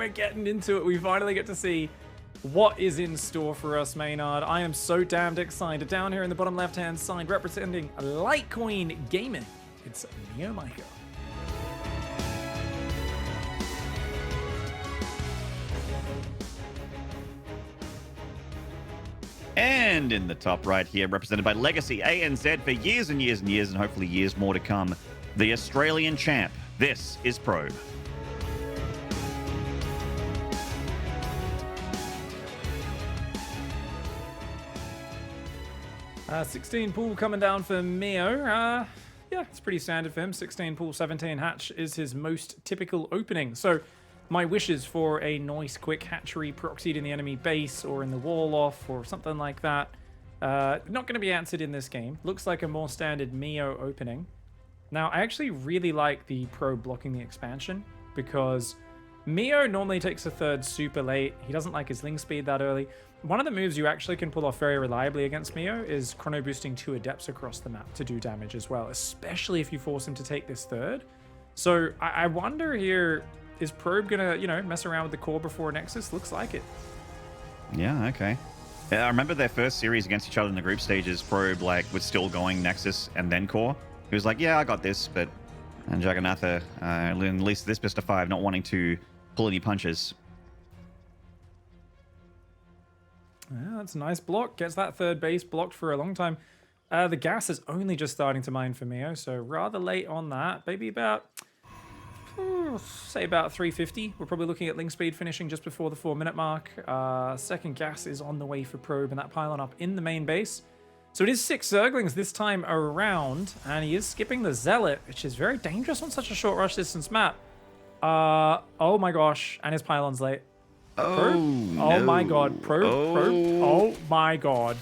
we're getting into it. We finally get to see what is in store for us, Maynard. I am so damned excited. Down here in the bottom left-hand side, representing Litecoin Gaming, it's MeomaikA. And in the top right here, represented by Legacy ANZ for years and years and years, and hopefully years more to come, the Australian champ. This is Probe. 16 pool coming down for Meo. Yeah, it's pretty standard for him. 16 pool, 17 hatch is his most typical opening. So my wishes for a nice quick hatchery proxied in the enemy base or in the wall off or something like that, not going to be answered in this game. Looks like a more standard Meo opening. Now, I actually really like the Probe blocking the expansion because Meo normally takes a third super late. He doesn't like his ling speed that early. One of the moves you actually can pull off very reliably against Meo is chrono boosting 2 adepts across the map to do damage as well, especially if you force him to take this third. So I wonder here, is Probe gonna, you know, mess around with the core before Nexus? Looks like it. Yeah, okay. I remember their first series against each other in the group stages. Probe was still going Nexus and then core. He was like, yeah, I got this, but and Jagannatha, at least this best of 5, not wanting to pull any punches. Yeah, that's a nice block. Gets that third base blocked for a long time. The gas is only just starting to mine for Meo, so rather late on that. Maybe about, say about 350. We're probably looking at ling speed finishing just before the 4-minute mark. Second gas is on the way for Probe, and that pylon up in the main base. So it is 6 Zerglings this time around, and he is skipping the Zealot, which is very dangerous on such a short rush distance map. Oh my gosh, and his pylon's late. Oh, no. Oh my god, Probe, oh my god.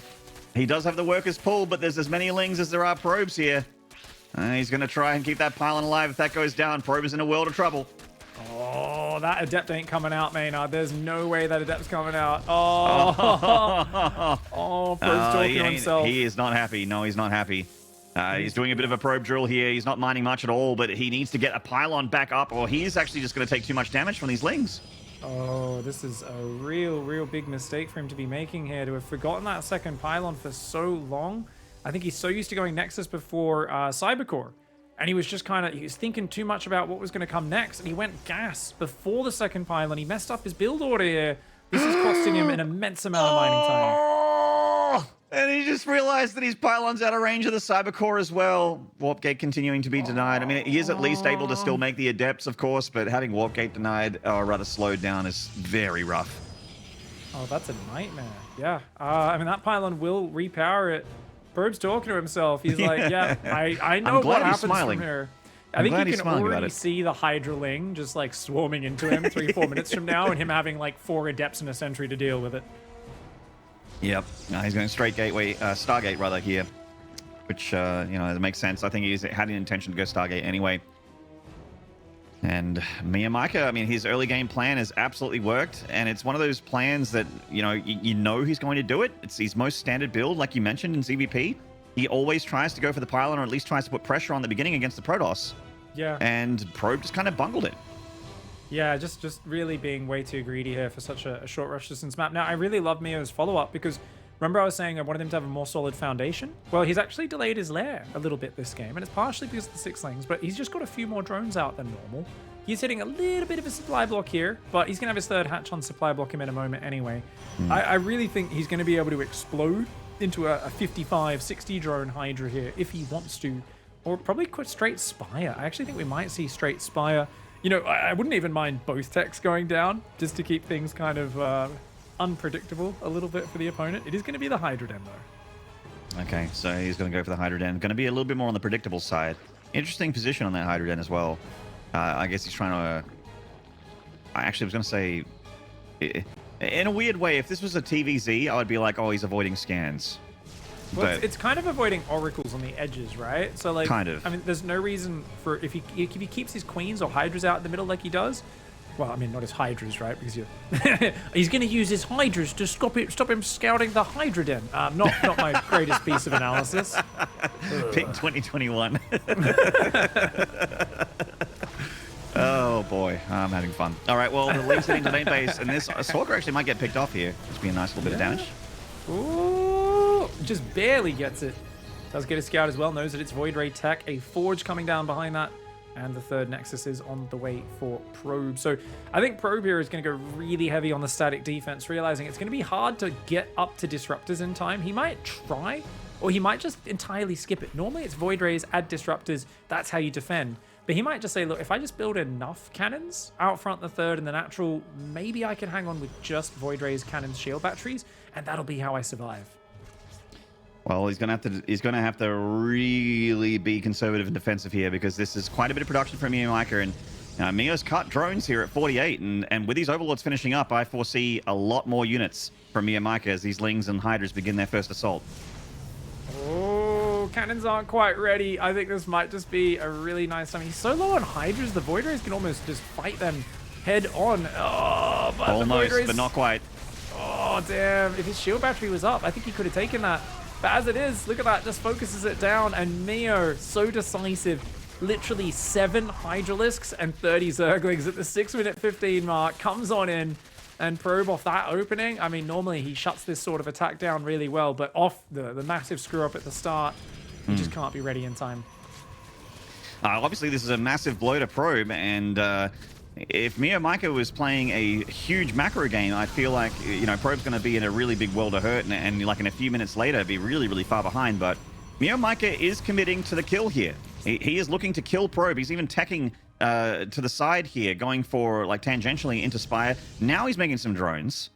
He does have the workers pull, but there's as many lings as there are probes here. He's going to try and keep that pylon alive. If that goes down, Probe is in a world of trouble. Oh, that adept ain't coming out, Maynard. There's no way that adept's coming out. Oh, oh, Probe's talking to himself. He is not happy. No, he's not happy. He's doing a bit of a probe drill here. He's not mining much at all, but he needs to get a pylon back up, or he's actually just going to take too much damage from these lings. Oh, this is a real big mistake for him to be making here, to have forgotten that second pylon for so long. I think he's so used to going Nexus before Cybercore, and he was just he was thinking too much about what was going to come next, and he went gas before the second pylon. He messed up his build order here. This is costing him an immense amount of mining time. And he just realized that his pylon's out of range of the Cybercore as well. Warp Gate continuing to be denied. I mean, he is at least able to still make the Adepts, of course, but having Warp Gate denied, or rather slowed down, is very rough. Oh, that's a nightmare. Yeah. I mean, that pylon will repower it. Probe's talking to himself. He's like, yeah, I know what happens from here. I think you can already see the Hydraling just like swarming into him 3-4 minutes from now, and him having like 4 Adepts and a Sentry to deal with it. Yep, he's going straight gateway, Stargate rather here, which, you know, it makes sense. I think he had an intention to go Stargate anyway. And MeomaikA, I mean, his early game plan has absolutely worked, and it's one of those plans that, you know he's going to do it. It's his most standard build, like you mentioned in ZVP. He always tries to go for the pylon, or at least tries to put pressure on the beginning against the Protoss. Yeah. And Probe just kind of bungled it. Yeah, just really being way too greedy here for such a short rush distance map. Now, I really love Meo's follow-up because remember I was saying I wanted him to have a more solid foundation? Well, he's actually delayed his lair a little bit this game, and it's partially because of the 6 lings, but he's just got a few more drones out than normal. He's hitting a little bit of a supply block here, but he's going to have his third hatch on supply block him in a moment anyway. I really think he's going to be able to explode into a 55, 60 drone Hydra here if he wants to, or probably quite straight Spire. I actually think we might see straight Spire. You know, I wouldn't even mind both techs going down just to keep things kind of unpredictable a little bit for the opponent. It is going to be the Hydra Den, though. Okay, so he's going to go for the Hydra Den. Going to be a little bit more on the predictable side. Interesting position on that Hydra Den as well. I guess he's trying to... I actually was going to say... In a weird way, if this was a TVZ, I would be like, oh, he's avoiding scans. Well, it's kind of avoiding oracles on the edges, right? So, like, kind of. I mean, there's no reason for if he keeps his queens or hydras out in the middle like he does. Well, I mean, not his hydras, right? Because he's going to use his hydras to stop him scouting the Hydra Den. Not my greatest piece of analysis. Pick 2021. Oh boy, I'm having fun. All right, well, the league's heading to main base, and this Stalker actually might get picked off here. Just be a nice little bit of damage. Ooh, just barely gets it. Does get a scout as well, knows that it's Void Ray tech, a Forge coming down behind that, and the third Nexus is on the way for Probe. So I think Probe here is going to go really heavy on the static defense, realizing it's going to be hard to get up to Disruptors in time. He might try, or he might just entirely skip it. Normally it's Void Rays, add Disruptors, that's how you defend. But he might just say, look, if I just build enough cannons out front the third and the natural, maybe I can hang on with just Void Rays, cannons, shield batteries, and that'll be how I survive. Well, he's gonna have to really be conservative and defensive here, because this is quite a bit of production from MeomaikA, and Mio's cut drones here at 48, and with these Overlords finishing up, I foresee a lot more units from MeomaikA as these Lings and Hydras begin their first assault. Oh, cannons aren't quite ready. I think this might just be a really nice time. He's so low on Hydras, the Void Rays can almost just fight them head on. Oh, but almost, the Void Rays, but not quite. Oh, damn. If his shield battery was up, I think he could have taken that. But as it is, look at that, just focuses it down, and Meo, so decisive. Literally 7 Hydralisks and 30 Zerglings at the 6-minute 15 mark, comes on in, and Probe off that opening. I mean, normally he shuts this sort of attack down really well, but off the massive screw up at the start, he just can't be ready in time. Obviously, this is a massive blow to Probe, and if MeomaikA was playing a huge macro game, I feel like, you know, Probe's going to be in a really big world of hurt, and like in a few minutes later, be really, really far behind. But MeomaikA is committing to the kill here. He is looking to kill Probe. He's even teching to the side here, going for, like, tangentially into Spire. Now he's making some drones.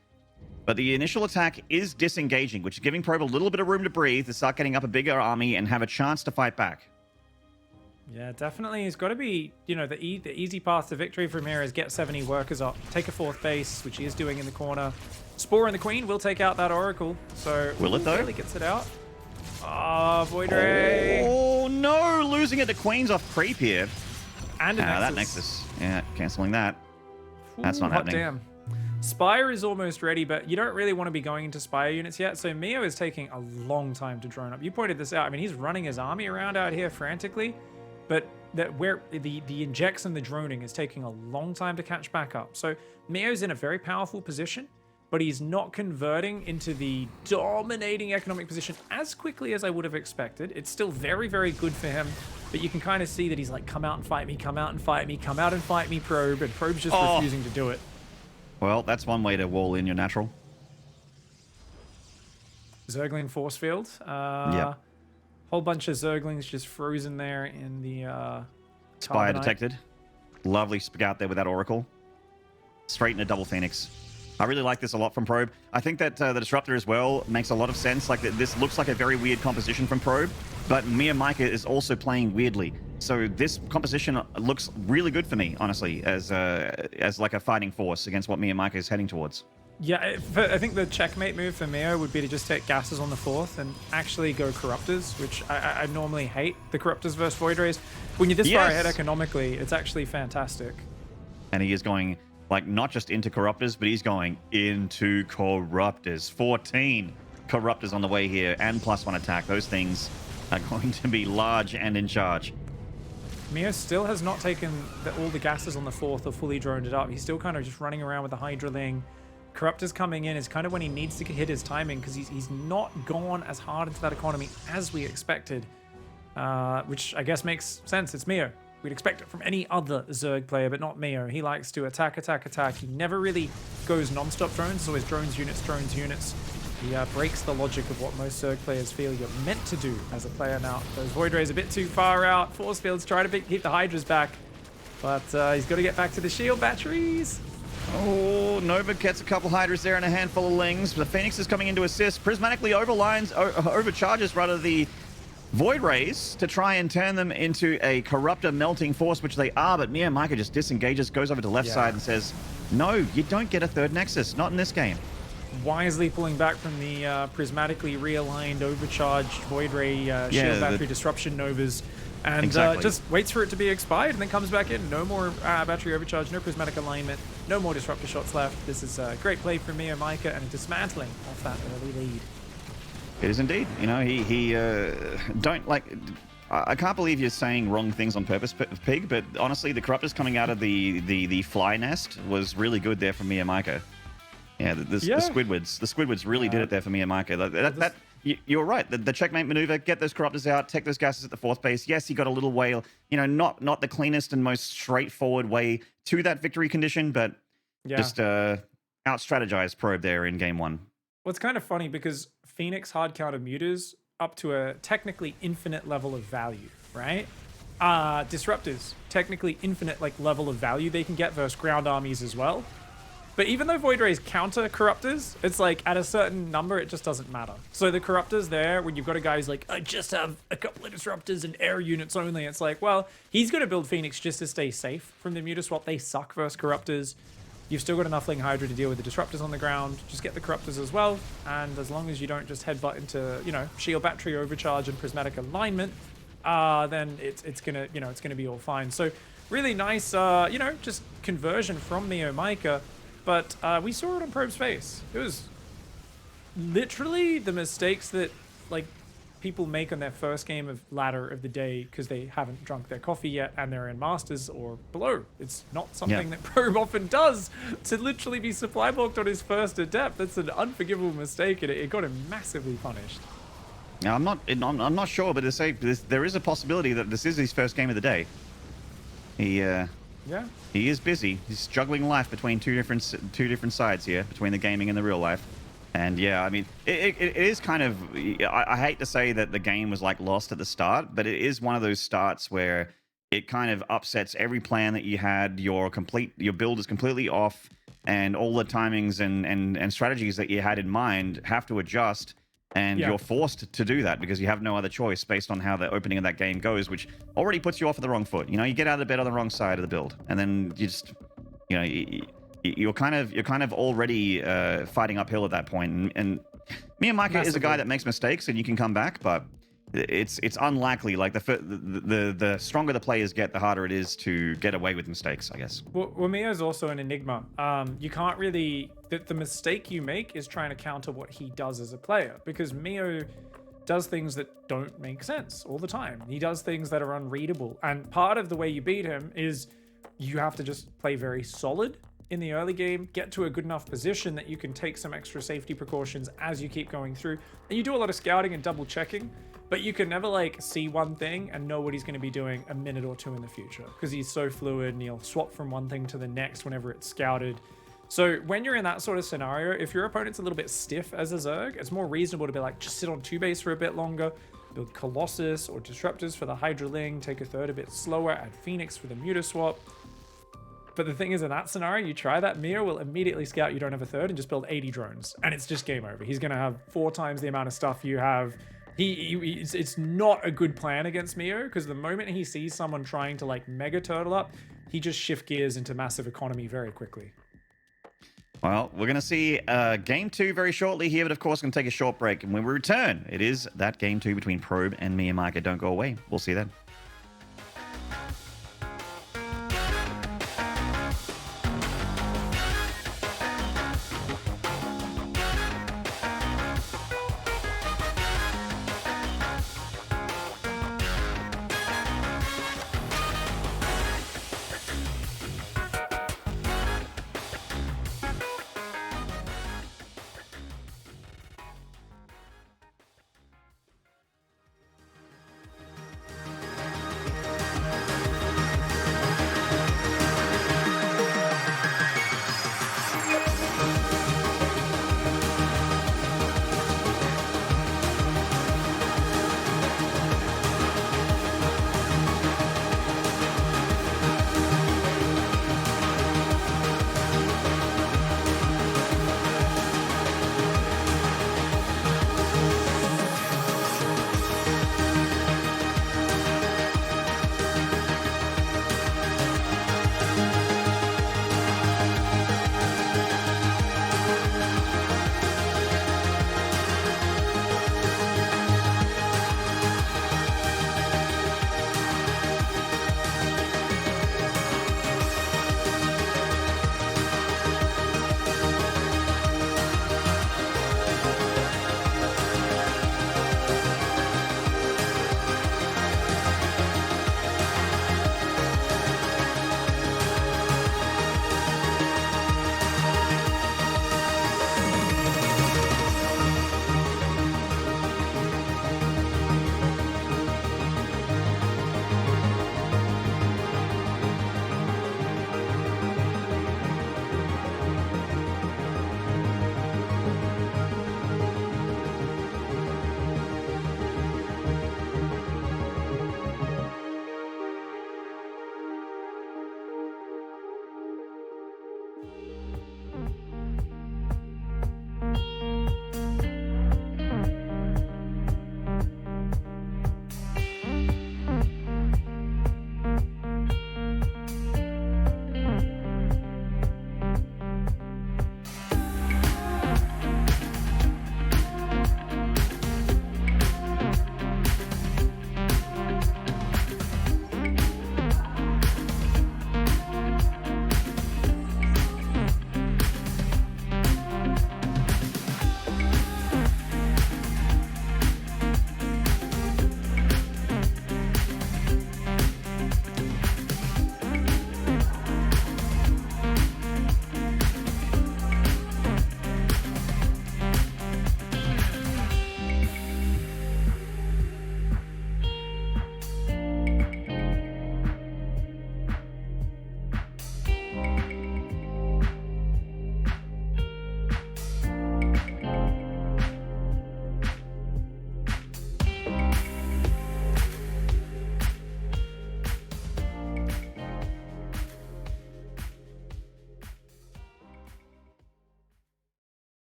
But the initial attack is disengaging, which is giving Probe a little bit of room to breathe, to start getting up a bigger army and have a chance to fight back. Yeah, definitely. It's got to be, you know, the easy path to victory from here is get 70 workers up, take a 4th base, which he is doing in the corner. Spore and the Queen will take out that Oracle. So will it though? Really gets it out. Ah, Void Ray. Oh no, losing it to Queen's off creep here. And a Nexus. That Nexus. Yeah, canceling that. That's not happening. Damn. Spire is almost ready, but you don't really want to be going into Spire units yet. So Meo is taking a long time to drone up. You pointed this out. I mean, he's running his army around out here frantically. But where the injects and the droning is taking a long time to catch back up. So Meo's in a very powerful position, but he's not converting into the dominating economic position as quickly as I would have expected. It's still very, very good for him, but you can kind of see that he's like, come out and fight me, come out and fight me, come out and fight me, Probe, and Probe's just refusing to do it. Well, that's one way to wall in your natural. Zergling force field. Yeah. Whole bunch of Zerglings just frozen there in the Spire Carbonite. detected. Lovely scout there with that Oracle. Straight into double Phoenix. I really like this a lot from Probe. I think that the Disruptor as well makes a lot of sense. Like, this looks like a very weird composition from Probe, but MeomaikA is also playing weirdly. So this composition looks really good for me, honestly, as like a fighting force against what MeomaikA is heading towards. Yeah, I think the checkmate move for Meo would be to just take gases on the 4th and actually go Corruptors, which I normally hate, the Corruptors versus Void Rays. When you're this far ahead economically, it's actually fantastic. And he is going, like, not just into Corruptors, but he's going into Corruptors. 14 Corruptors on the way here, and +1 attack. Those things are going to be large and in charge. Meo still has not taken all the gases on the 4th or fully droned it up. He's still kind of just running around with the Hydraling. Corruptors coming in is kind of when he needs to hit his timing, because he's not gone as hard into that economy as we expected, which I guess makes sense. It's Meo. We'd expect it from any other Zerg player, but not Meo. He likes to attack, attack, attack. He never really goes non-stop drones. It's always drones, units, drones, units. He breaks the logic of what most Zerg players feel you're meant to do as a player. Now, those Void Rays a bit too far out. Force fields try to keep the Hydras back, but he's got to get back to the shield batteries. Oh, Nova gets a couple Hydras there and a handful of Lings. The Phoenix is coming in to assist. Prismatically overcharges rather the Void Rays to try and turn them into a Corruptor melting force, which they are, but MeomaikA just disengages, goes over to the left side and says, no, you don't get a 3rd Nexus, not in this game. Wisely pulling back from the prismatically realigned, overcharged Void Ray shield battery disruption Novas. And just waits for it to be expired and then comes back in. No more battery overcharge, no prismatic alignment, no more disruptor shots left. This is a great play from MeomaikA and a dismantling of that early lead. It is indeed. You know, he don't like... I can't believe you're saying wrong things on purpose, Pig, but honestly, the Corruptors coming out of the fly nest was really good there from MeomaikA. Yeah, the Squidwards really did it there for MeomaikA. You're right. The checkmate maneuver, get those Corruptors out, take those gases at the 4th base. Yes, he got a little whale. You know, not the cleanest and most straightforward way to that victory condition, but just out-strategized Probe there in game 1. Well, it's kind of funny because Phoenix hard counter muters up to a technically infinite level of value, right? Disruptors, technically infinite level of value they can get versus ground armies as well. But even though Void Rays counter Corruptors, it's like at a certain number, it just doesn't matter. So the Corruptors there, when you've got a guy who's like, I just have a couple of Disruptors and air units only, it's like, well, he's going to build Phoenix just to stay safe from the Muter Swap. They suck versus Corruptors. You've still got enough Ling Hydra to deal with the Disruptors on the ground. Just get the Corruptors as well. And as long as you don't just headbutt into, you know, Shield Battery Overcharge and Prismatic Alignment, then it's gonna be all fine. So really nice, you know, just conversion from MeomaikA. But we saw it on Probe's face. It was literally the mistakes that people make on their first game of ladder of the day because they haven't drunk their coffee yet and they're in Masters or below. It's not something that Probe often does, to literally be supply blocked on his first Adept. That's an unforgivable mistake, and it got him massively punished. Now, I'm not sure, but to say there is a possibility that this is his first game of the day. He is busy. He's juggling life between two different sides here, between the gaming and the real life. And yeah, I mean, it is kind of, I hate to say that the game was lost at the start, but it is one of those starts where it kind of upsets every plan that you had. Your build is completely off, and all the timings and strategies that you had in mind have to adjust. And you're forced to do that because you have no other choice based on how the opening of that game goes, which already puts you off on the wrong foot. You know, you get out of bed on the wrong side of the build, and then you just, you know, you're kind of already fighting uphill at that point. And MeomaikA is a guy that makes mistakes, and you can come back, but it's unlikely. Like the stronger the players get, the harder it is to get away with mistakes, I guess. Well, Mio's also an enigma. You can't really. The mistake you make is trying to counter what he does as a player, because Meo does things that don't make sense all the time. He does things that are unreadable, and part of the way you beat him is you have to just play very solid in the early game, get to a good enough position that you can take some extra safety precautions as you keep going through. And you do a lot of scouting and double checking, but you can never see one thing and know what he's going to be doing a minute or two in the future, because he's so fluid and he'll swap from one thing to the next whenever it's scouted. So when you're in that sort of scenario, if your opponent's a little bit stiff as a Zerg, it's more reasonable to be just sit on 2 base for a bit longer, build Colossus or Disruptors for the Hydraling, take a third a bit slower, add Phoenix for the Muter Swap. But the thing is, in that scenario, you try that, Mio will immediately scout you don't have a third and just build 80 drones. And it's just game over. He's going to have 4 times the amount of stuff you have. It's not a good plan against Mio, because the moment he sees someone trying to mega turtle up, he just shift gears into massive economy very quickly. Well, we're going to see game 2 very shortly here, but of course, going to take a short break. And when we return, it is that game 2 between Probe and MeomaikA. Don't go away. We'll see you then.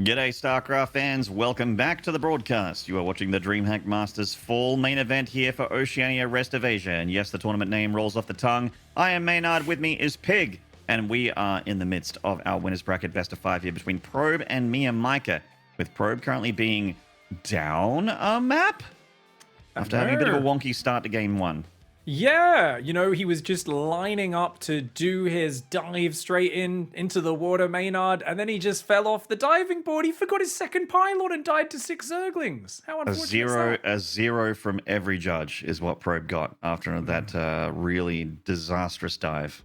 G'day, StarCraft fans. Welcome back to the broadcast. You are watching the DreamHack Masters Fall main event here for Oceania, Rest of Asia. And yes, the tournament name rolls off the tongue. I am Maynard, with me is Pig. And we are in the midst of our winners bracket best of 5 here between Probe and MeomaikA, with Probe currently being down a map after having a bit of a wonky start to game 1. Yeah, you know, he was just lining up to do his dive straight into the water, Maynard, and then he just fell off the diving board. He forgot his second pylon and died to 6 Zerglings. How unfortunate A zero from every judge is what Probe got after that really disastrous dive.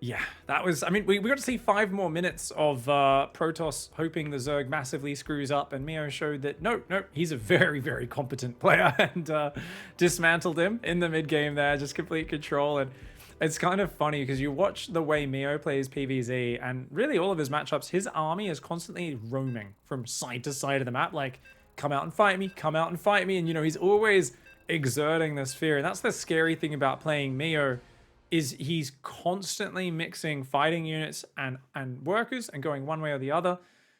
Yeah, that was, I mean, we got to see 5 more minutes of Protoss hoping the Zerg massively screws up, and Meo showed that, no, he's a very, very competent player, and dismantled him in the mid-game there, just complete control. And it's kind of funny, because you watch the way Meo plays PvZ, and really all of his matchups, his army is constantly roaming from side to side of the map, like, come out and fight me, come out and fight me, and, you know, he's always exerting this fear, and that's the scary thing about playing Meo, is he's constantly mixing fighting units and workers and going one way or the other.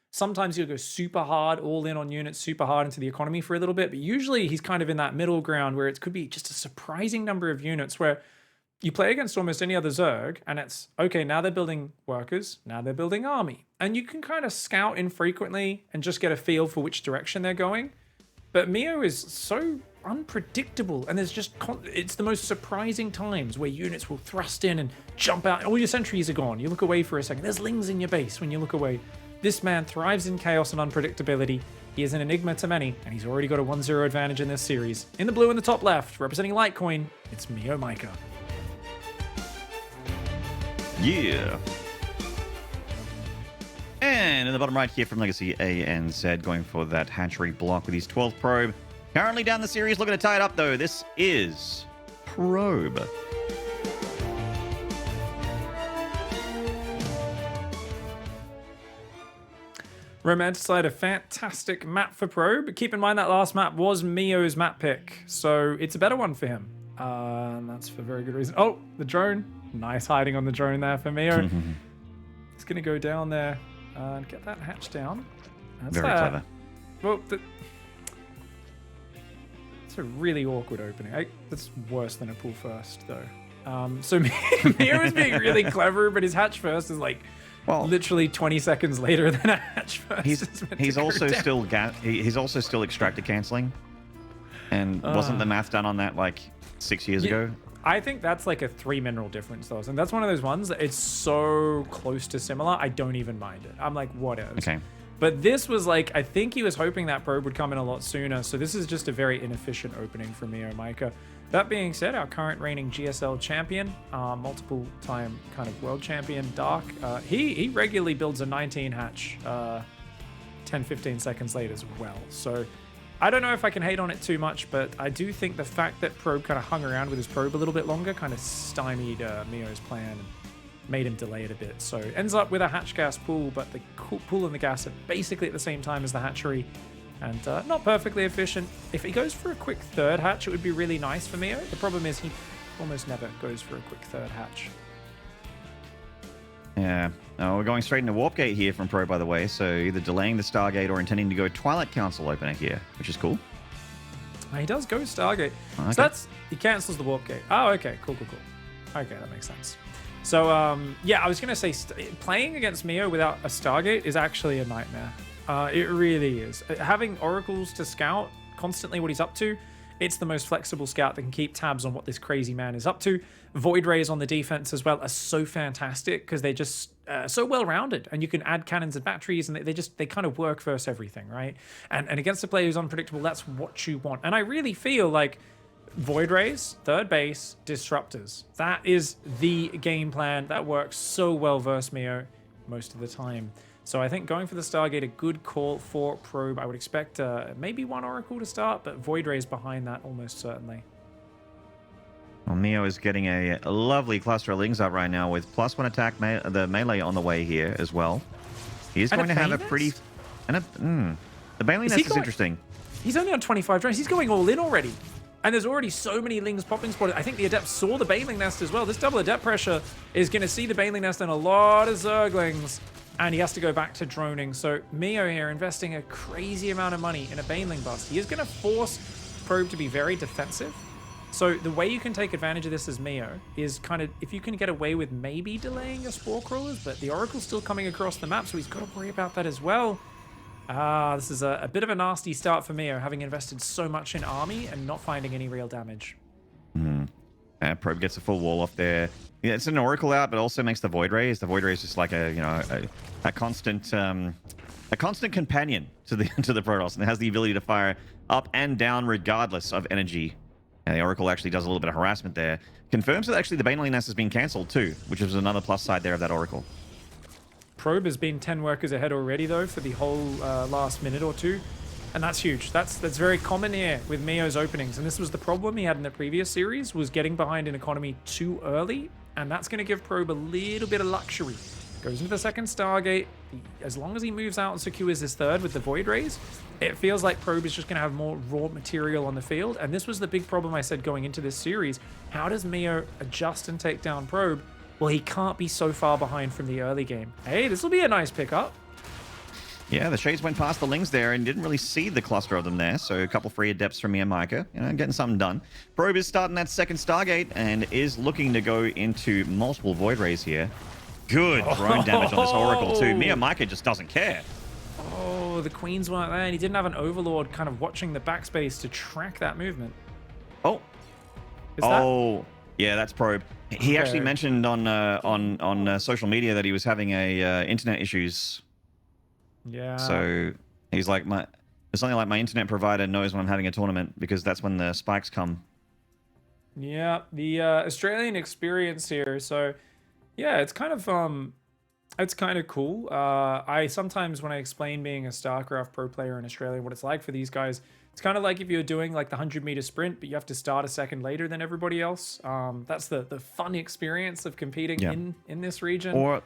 Sometimes he'll go super hard, all in on units, super hard into the economy for a little bit, but usually he's kind of in that middle ground where it could be just a surprising number of units where you play against almost any other Zerg, and it's, okay, now they're building workers, now they're building army. And you can kind of scout infrequently and just get a feel for which direction they're going. But Meo is so unpredictable, and there's just it's the most surprising times where units will thrust in and jump out. All your sentries are gone. You look away for a second. There's lings in your base when you look away. This man thrives in chaos and unpredictability. He is an enigma to many, and he's already got a 1-0 advantage in this series. In the blue in the top left, representing Litecoin, it's MeomaikA. Yeah. And in the bottom right here from Legacy ANZ, going for that hatchery block with his 12th Probe. Currently down the series, looking to tie it up though. This is Probe. Romanticide, a fantastic map for Probe. Keep in mind that last map was Meo's map pick, so it's a better one for him. And that's for very good reason. Oh, the drone. Nice hiding on the drone there for Meo. He's going to go down there and get that hatch down. That's very clever. Well, it's a really awkward opening. That's worse than a pull first, though. So Meo is being really clever, but his hatch first is like literally 20 seconds later than a hatch first. He's also still extractor canceling, and wasn't the math done on that like 6 years ago? I think that's like a 3 mineral difference though. And that's one of those ones that it's so close to similar, I don't even mind it. I'm like, what is? Okay. But this was like, I think he was hoping that Probe would come in a lot sooner. So this is just a very inefficient opening for MeomaikA. That being said, our current reigning GSL champion, multiple time kind of world champion, Dark, he regularly builds a 19 hatch 10-15 seconds late as well. So I don't know if I can hate on it too much, but I do think the fact that Probe kind of hung around with his Probe a little bit longer kind of stymied Meo's plan and made him delay it a bit. So ends up with a hatch gas pool, but the pool and the gas are basically at the same time as the hatchery, and not perfectly efficient. If he goes for a quick third hatch, it would be really nice for Meo. The problem is he almost never goes for a quick third hatch. Yeah. We're going straight into Warp Gate here from Pro, by the way, so either delaying the Stargate or intending to go Twilight Council opener here, which is cool. He does go Stargate. Okay. So he cancels the Warp Gate. Oh, okay. Cool. Okay, that makes sense. So, yeah, I was going to say, playing against Meo without a Stargate is actually a nightmare. It really is. Having oracles to scout constantly what he's up to, it's the most flexible scout that can keep tabs on what this crazy man is up to. Void Rays on the defense as well are so fantastic because they're just so well-rounded, and you can add cannons and batteries, and they kind of work versus everything, right? And against a player who's unpredictable, that's what you want. And I really feel like Void Rays, third base, disruptors. That is the game plan that works so well versus Meo most of the time. So I think going for the Stargate, a good call for Probe. I would expect maybe one Oracle to start, but Void Rays behind that almost certainly. Well, Meo is getting a lovely cluster of Lings up right now with +1 attack, the melee on the way here as well. He is going to have a pretty... the Bailey Nest is interesting. He's only on 25 drones. He's going all in already. And there's already so many Lings popping spotted. I think the Adept saw the Baneling Nest as well. This double Adept pressure is going to see the Baneling Nest and a lot of Zerglings. and he has to go back to droning. So Meo here investing a crazy amount of money in a Baneling bust. He is going to force Probe to be very defensive. So the way you can take advantage of this as Meo is kind of, if you can get away with maybe delaying your Spore Crawlers, but the Oracle's still coming across the map, so he's got to worry about that as well. This is a bit of a nasty start for Meo, having invested so much in army and not finding any real damage. Probe gets a full wall off there. Yeah, it's an Oracle out, but also makes the Void Rays. The Void Ray is just like a constant companion to the Protoss, and it has the ability to fire up and down regardless of energy. And the Oracle actually does a little bit of harassment there. Confirms that actually the Baneling Nest has been cancelled too, which is another plus side there of that Oracle. Probe has been 10 workers ahead already though for the whole last minute or two. And that's huge. That's very common here with Meo's openings. And this was the problem he had in the previous series, was getting behind in economy too early. And that's going to give Probe a little bit of luxury. Goes into the second Stargate. As long as he moves out and secures his third with the Void Rays, it feels like Probe is just going to have more raw material on the field. And this was the big problem I said going into this series. How does Meo adjust and take down Probe? Well, he can't be so far behind from the early game. Hey, this will be a nice pickup. Yeah, the Shades went past the Lings there and didn't really see the cluster of them there. So a couple free Adepts from MeomaikA, getting something done. Probe is starting that second Stargate and is looking to go into multiple Void Rays here. Good drone damage on this Oracle too. MeomaikA just doesn't care. Oh, the Queens weren't there, and he didn't have an Overlord kind of watching the backspace to track that movement. Oh. Yeah, that's Probe. He actually mentioned on social media that he was having internet issues. Yeah. So he's like, it's something like my internet provider knows when I'm having a tournament because that's when the spikes come. Yeah, the Australian experience here. So yeah, it's kind of cool. I sometimes when I explain being a StarCraft pro player in Australia, what it's like for these guys, it's kind of like if you're doing like the 100-meter sprint, but you have to start a second later than everybody else. That's the fun experience of competing in this region.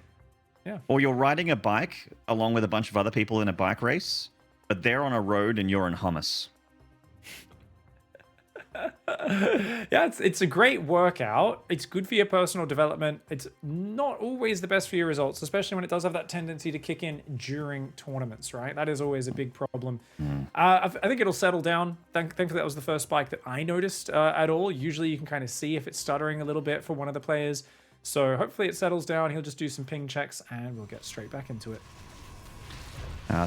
Or you're riding a bike along with a bunch of other people in a bike race, but they're on a road and you're in hummus. Yeah, it's a great workout. It's good for your personal development. It's not always the best for your results, especially when it does have that tendency to kick in during tournaments, right? That is always a big problem. I think it'll settle down. Thankfully, that was the first spike that I noticed at all. Usually you can kind of see if it's stuttering a little bit for one of the players. So hopefully it settles down. He'll just do some ping checks and we'll get straight back into it.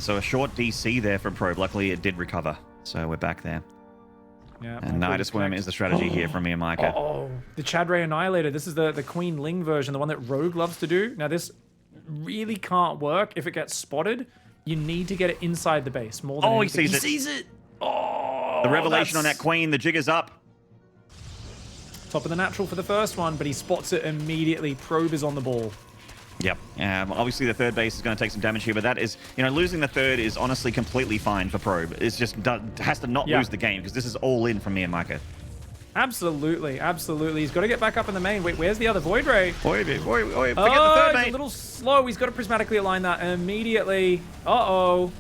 So a short DC there from Probe. Luckily, it did recover. So we're back there. Yeah, and Nidus Worm is the strategy here from MeomaikA. Oh, the Chadray Annihilator. This is the Queen Ling version, the one that Rogue loves to do. Now, this really can't work if it gets spotted. You need to get it inside the base more than anything. He sees it. Oh, the revelation on that Queen. The jig is up. Top of the natural for the first one, but he spots it immediately. Probe is on the ball. Yep. Obviously, the third base is going to take some damage here, but that is, losing the third is honestly completely fine for Probe. It's just has to not lose the game because this is all in from MeomaikA. Absolutely, absolutely. He's got to get back up in the main. Wait, where's the other Void Ray? Forget the third, mate. He's a little slow. He's got to prismatically align that immediately. Uh-oh.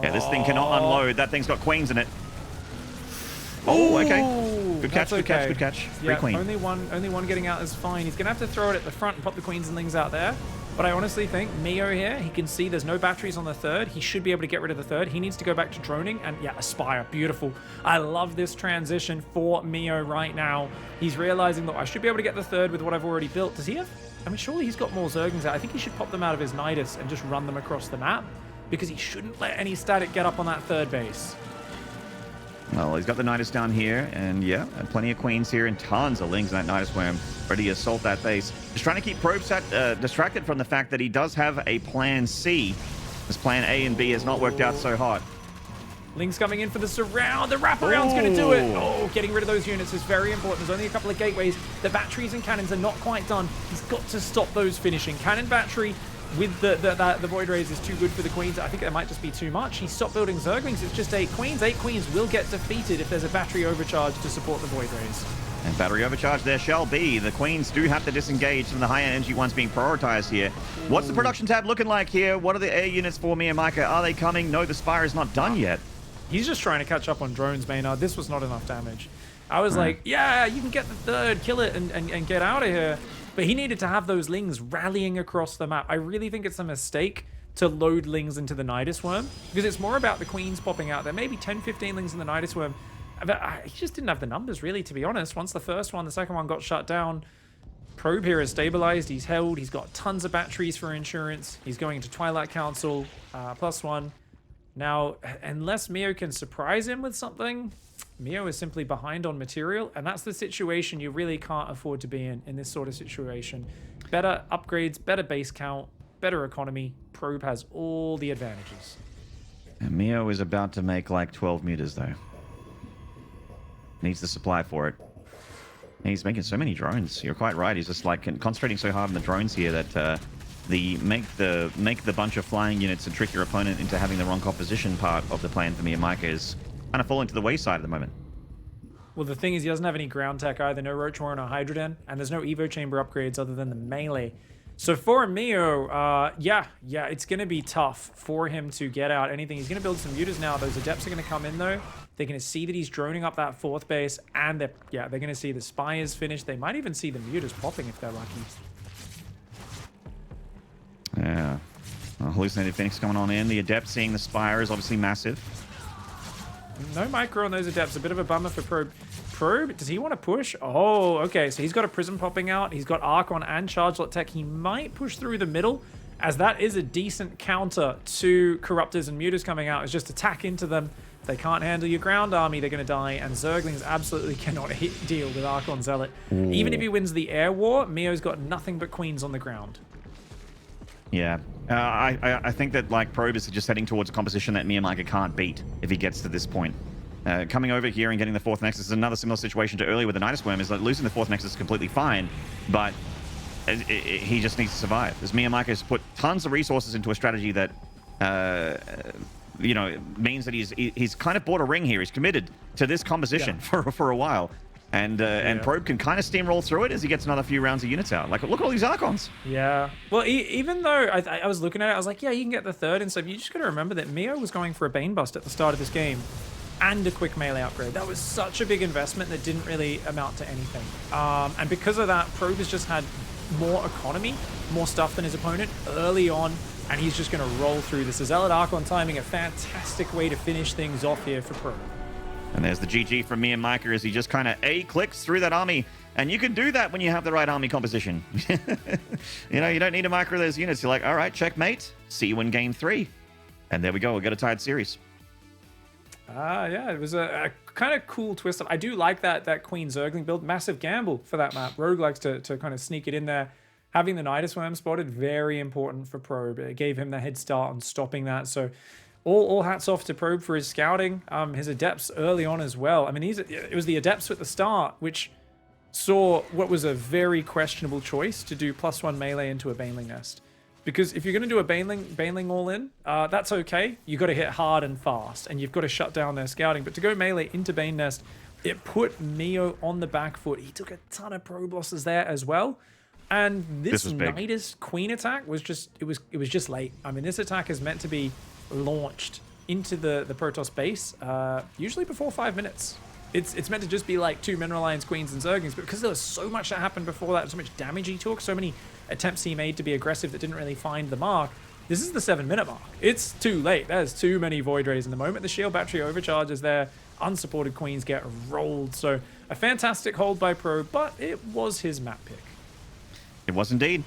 Yeah, this thing cannot unload. That thing's got queens in it. Oh, okay. Good catch, good catch. Yeah, Queen. only one getting out is fine. He's going to have to throw it at the front and pop the Queens and Lings out there. But I honestly think Meo here, he can see there's no batteries on the third. He should be able to get rid of the third. He needs to go back to droning and, Aspire. Beautiful. I love this transition for Meo right now. He's realizing that I should be able to get the third with what I've already built. Does he have? I mean, surely he's got more Zerglings out. I think he should pop them out of his Nidus and just run them across the map because he shouldn't let any static get up on that third base. Well, he's got the Nidus down here, and plenty of Queens here, and tons of Lings in that Nidus Worm, ready to assault that base. Just trying to keep Probe distracted from the fact that he does have a plan C. This plan A and B has not worked out so hot. Lings coming in for the surround. The wraparound's going to do it. Oh, getting rid of those units is very important. There's only a couple of gateways. The batteries and cannons are not quite done. He's got to stop those finishing. Cannon battery with the Void Rays is too good for the Queens. I think it might just be too much. He stopped building Zerglings. It's just 8 Queens. 8 Queens will get defeated if there's a battery overcharge to support the Void Rays. And battery overcharge there shall be. The Queens do have to disengage from the higher energy ones being prioritized here. What's the production tab looking like here? What are the air units for MeomaikA? Are they coming? No, the Spire is not done yet. He's just trying to catch up on drones, Maynard. This was not enough damage. I was like, yeah, you can get the third, kill it, and get out of here. But he needed to have those Lings rallying across the map. I really think it's a mistake to load Lings into the Nidus Worm, because it's more about the Queens popping out there. Maybe 10, 15 Lings in the Nidus Worm. But he just didn't have the numbers, really, to be honest. Once the first one, the second one got shut down, Probe here is stabilized. He's held. He's got tons of batteries for insurance. He's going into Twilight Council, +1. Now, unless Meo can surprise him with something, Meo is simply behind on material, and that's the situation you really can't afford to be in this sort of situation. Better upgrades, better base count, better economy. Probe has all the advantages. And Meo is about to make like 12 meters, though. Needs the supply for it. He's making so many drones. You're quite right. He's just like concentrating so hard on the drones here that make the bunch of flying units and trick your opponent into having the wrong composition part of the plan for MeomaikA is kind of falling to the wayside at the moment. Well, the thing is, he doesn't have any ground tech either. No Roach Warren or Hydroden, and there's no Evo Chamber upgrades other than the melee. So for Meo, yeah, it's going to be tough for him to get out anything. He's going to build some mutas now. Those Adepts are going to come in, though. They're going to see that he's droning up that 4th base, and they're going to see the Spy is finished. They might even see the mutas popping if they're lucky. Yeah. Hallucinated Phoenix coming on in. The Adept seeing the Spire is obviously massive. No micro on those Adepts. A bit of a bummer for Probe. Probe, does he want to push? Oh, okay. So he's got a Prism popping out. He's got Archon and Chargelet Tech. He might push through the middle, as that is a decent counter to Corruptors and Mutas coming out. It's just attack into them. If they can't handle your ground army, they're going to die. And Zerglings absolutely cannot deal with Archon Zealot. Ooh. Even if he wins the air war, Meo's got nothing but Queens on the ground. Yeah. I think that like Probe is just heading towards a composition that MeomaikA can't beat if he gets to this point. Coming over here and getting the 4th Nexus is another similar situation to earlier with the Nidus Worm. Is like losing the 4th Nexus is completely fine, but he just needs to survive. As MeomaikA has put tons of resources into a strategy that you know, means that he's kind of bought a ring here. He's committed to this composition for a while. And Probe can kind of steamroll through it as he gets another few rounds of units out. Like, look at all these Archons. Yeah. Well, even though I was looking at it, I was like, yeah, you can get the 3rd and stuff. You just got to remember that Meo was going for a Bane Bust at the start of this game and a quick melee upgrade. That was such a big investment that didn't really amount to anything. And because of that, Probe has just had more economy, more stuff than his opponent early on, and he's just going to roll through this. Zealot Archon timing, a fantastic way to finish things off here for Probe. And there's the GG from MeomaikA as he just kind of A-clicks through that army. And you can do that when you have the right army composition. You know, you don't need to micro those units. You're like, all right, checkmate. See you in game 3. And there we go. We'll get a tied series. Yeah, it was a kind of cool twist up. I do like that Queen Zergling build. Massive gamble for that map. Rogue likes to kind of sneak it in there. Having the Nidus Worm spotted, very important for Probe. It gave him the head start on stopping that. So all hats off to Probe for his scouting. His Adepts early on as well. I mean, it was the Adepts at the start, which saw what was a very questionable choice to do +1 melee into a Baneling Nest. Because if you're going to do a Baneling all in, that's okay. You've got to hit hard and fast, and you've got to shut down their scouting. But to go melee into Bane Nest, it put Meo on the back foot. He took a ton of probe losses there as well. And this Nidus Queen attack was just, it was just late. I mean, this attack is meant to be launched into the Protoss base, usually before 5 minutes. It's meant to just be like 2 Mineral Lions, Queens, and Zerglings, but because there was so much that happened before that, so much damage he took, so many attempts he made to be aggressive that didn't really find the mark, this is the 7-minute mark. It's too late. There's too many Void Rays in the moment. The shield battery overcharges there. Unsupported Queens get rolled. So a fantastic hold by Pro, but it was his map pick. It was indeed.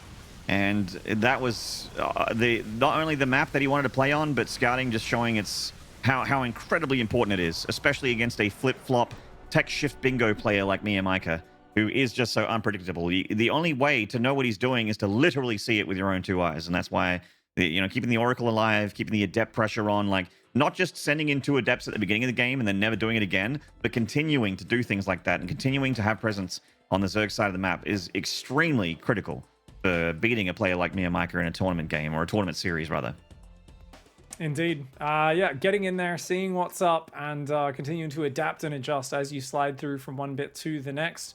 And that was not only the map that he wanted to play on, but scouting just showing how incredibly important it is, especially against a flip-flop tech shift bingo player like MeomaikA, who is just so unpredictable. The only way to know what he's doing is to literally see it with your own 2 eyes, and that's why keeping the Oracle alive, keeping the Adept pressure on, like not just sending in 2 Adepts at the beginning of the game and then never doing it again, but continuing to do things like that and continuing to have presence on the Zerg side of the map is extremely critical for beating a player like MeomaikA in a tournament game, or a tournament series rather. Indeed. Yeah, getting in there, seeing what's up, and continuing to adapt and adjust as you slide through from one bit to the next.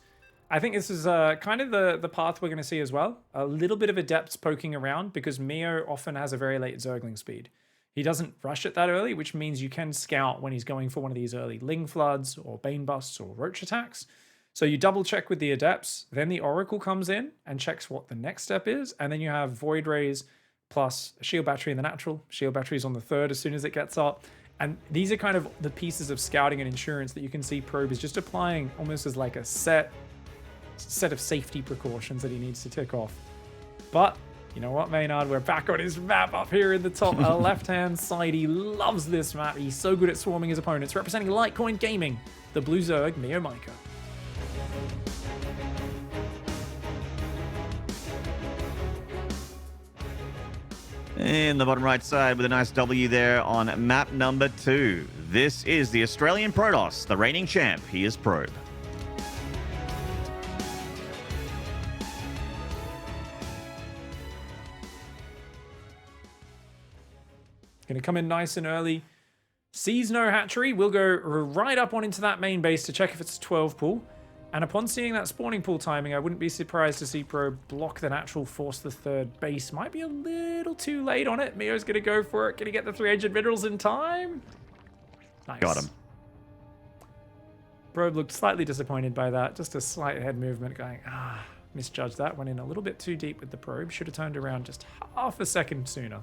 I think this is kind of the path we're going to see as well. A little bit of Adepts poking around, because Meo often has a very late Zergling speed. He doesn't rush it that early, which means you can scout when he's going for one of these early Ling Floods or Bane Busts or Roach attacks. So you double check with the Adepts, then the Oracle comes in and checks what the next step is, and then you have Void Rays plus a Shield Battery in the natural. Shield Battery's on the third as soon as it gets up. And these are kind of the pieces of scouting and insurance that you can see Probe is just applying almost as like a set of safety precautions that he needs to tick off. But you know what, Maynard? We're back on his map up here in the top left-hand side. He loves this map. He's so good at swarming his opponents. Representing Litecoin Gaming, the Blue Zerg, MeomaikA. In the bottom right side with a nice W there on map number 2. This is the Australian Protoss, the reigning champ. He is Probe. Going to come in nice and early. Sees no hatchery. We'll go right up on into that main base to check if it's a 12 pool. And upon seeing that spawning pool timing, I wouldn't be surprised to see Probe block the natural, force the third base. Might be a little too late on it. Meo's going to go for it. Going to get the 300 minerals in time. Nice. Got him. Probe looked slightly disappointed by that. Just a slight head movement going, misjudged that. Went in a little bit too deep with the probe. Should have turned around just half a second sooner.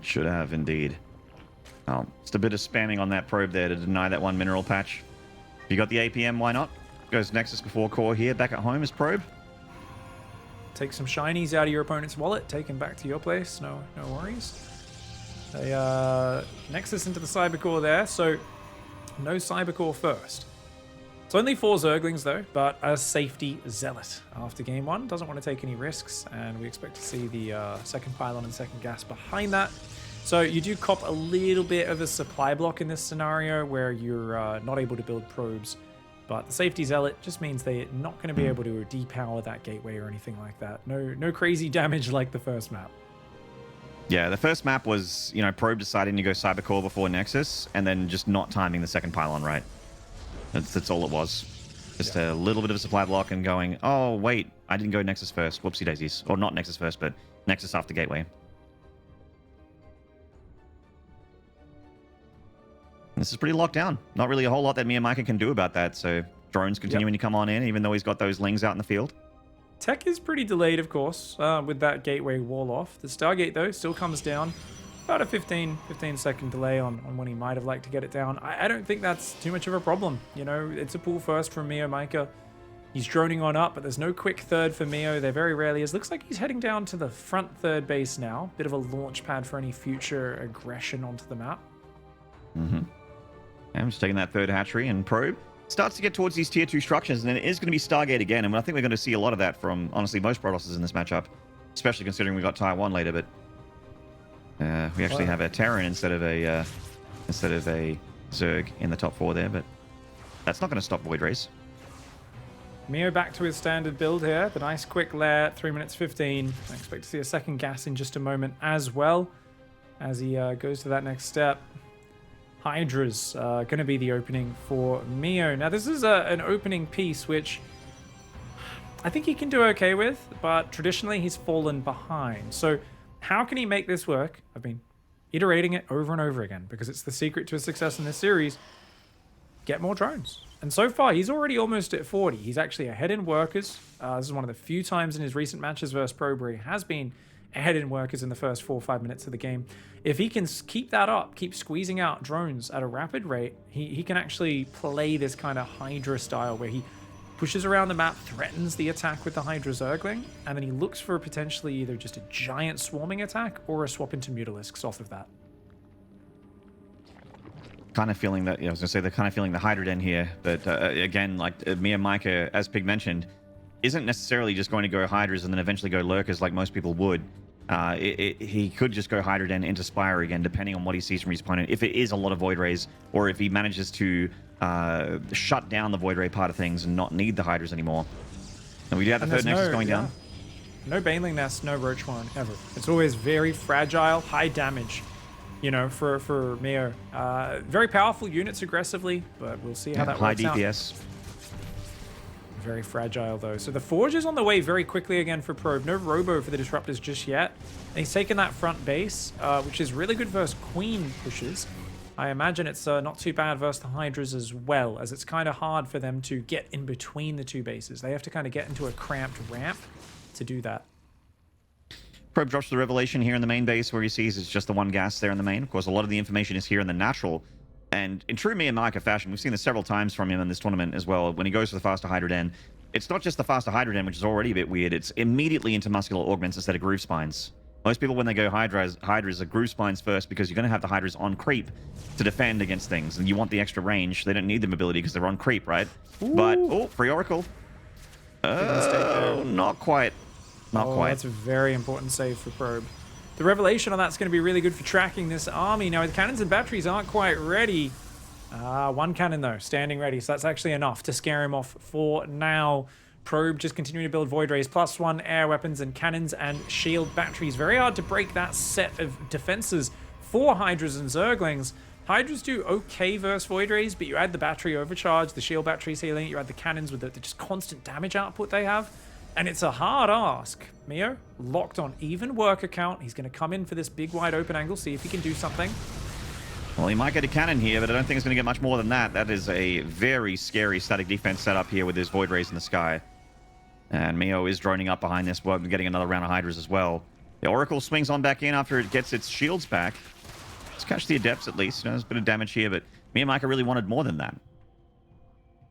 Should have, indeed. Oh, just a bit of spamming on that probe there to deny that one mineral patch. If you got the APM, why not? Goes Nexus before core here. Back at home is Probe. Take some shinies out of your opponent's wallet. Take them back to your place. No worries. They Nexus into the Cybercore there. So no Cybercore first. It's only 4 Zerglings though, but a safety zealot after game 1. Doesn't want to take any risks, and we expect to see the second pylon and second gas behind that. So you do cop a little bit of a supply block in this scenario where you're not able to build probes, but the safety zealot just means they're not going to be able to depower that gateway or anything like that. No crazy damage like the first map. Yeah, the first map was, Probe deciding to go Cybercore before Nexus, and then just not timing the second pylon right. That's all it was. Just a little bit of a supply block and going, oh, wait, I didn't go Nexus first. Whoopsie daisies. Or not Nexus first, but Nexus after Gateway. This is pretty locked down. Not really a whole lot that MeomaikA can do about that, so drones continuing to come on in, even though he's got those lings out in the field. Tech is pretty delayed, of course, with that gateway wall off. The Stargate, though, still comes down. About a 15 second delay on when he might have liked to get it down. I don't think that's too much of a problem. It's a pull first from MeomaikA. He's droning on up, but there's no quick third for Meo. There very rarely is. Looks like he's heading down to the front third base now. Bit of a launch pad for any future aggression onto the map. Mm-hmm. I'm just taking that third hatchery, and Probe starts to get towards these tier 2 structures, and then it is going to be Stargate again, and I think we're going to see a lot of that from, honestly, most Protosses in this matchup, especially considering we got Taiwan later, but we actually have a Terran instead of a Zerg in the top 4 there, but that's not going to stop Void Rays. Meo back to his standard build here. The nice quick lair, 3 minutes 15. I expect to see a second gas in just a moment as well as he goes to that next step. Hydra's going to be the opening for Meo. Now, this is an opening piece which I think he can do okay with, but traditionally he's fallen behind. So how can he make this work? I've been iterating it over and over again because it's the secret to his success in this series. Get more drones. And so far, he's already almost at 40. He's actually ahead in workers. This is one of the few times in his recent matches versus Probe where he has been ahead in workers in the first 4 or 5 minutes of the game. If he can keep that up, keep squeezing out drones at a rapid rate, he can actually play this kind of Hydra style where he pushes around the map, threatens the attack with the Hydra Zergling, and then he looks for potentially either just a giant swarming attack or a swap into Mutalisks off of that. Kind of feeling that, I was going to say, they're kind of feeling the Hydra Den here, but again, like MeomaikA, as Pig mentioned, isn't necessarily just going to go Hydras and then eventually go Lurkers like most people would. He could just go Hydra Den into Spire again, depending on what he sees from his opponent. If it is a lot of Void Rays, or if he manages to shut down the Void Ray part of things and not need the Hydras anymore. And we do have the third Nexus going down. No Baneling Nest, no Roach Warren, ever. It's always very fragile, high damage, for Meo. Very powerful units aggressively, but we'll see how that works out. High DPS. Very fragile, though. So the Forge is on the way very quickly again for Probe. No Robo for the Disruptors just yet. And he's taken that front base, which is really good versus Queen pushes. I imagine it's not too bad versus the Hydras as well, as it's kind of hard for them to get in between the two bases. They have to kind of get into a cramped ramp to do that. Probe drops the Revelation here in the main base, where he sees it's just the one gas there in the main. Of course, a lot of the information is here in the natural. And in true MeomaikA fashion, we've seen this several times from him in this tournament as well. When he goes for the faster Hydra Den, it's not just the faster Hydra Den, which is already a bit weird. It's immediately into muscular augments instead of groove spines. Most people, when they go Hydras are groove spines first, because you're going to have the Hydras on creep to defend against things, and you want the extra range. They don't need the mobility because they're on creep, right? Ooh. But, oh, free Oracle. Oh, not quite. Not quite. That's a very important save for Probe. The Revelation on that's going to be really good for tracking this army. Now, the cannons and batteries aren't quite ready. One cannon, though, standing ready, so that's actually enough to scare him off for now. Probe just continuing to build Void Rays, +1 air weapons and cannons and shield batteries. Very hard to break that set of defenses for Hydras and Zerglings. Hydras do okay versus Void Rays, but you add the battery overcharge, the shield batteries healing, you add the cannons with the just constant damage output they have, and it's a hard ask. Meo, locked on even worker count. He's going to come in for this big wide open angle, see if he can do something. Well, he might get a cannon here, but I don't think it's going to get much more than that. That is a very scary static defense setup here with his Void Rays in the sky. And Meo is droning up behind this, well, getting another round of Hydras as well. The Oracle swings on back in after it gets its shields back. Let's catch the Adepts at least. You know, there's a bit of damage here, but MeomaikA really wanted more than that.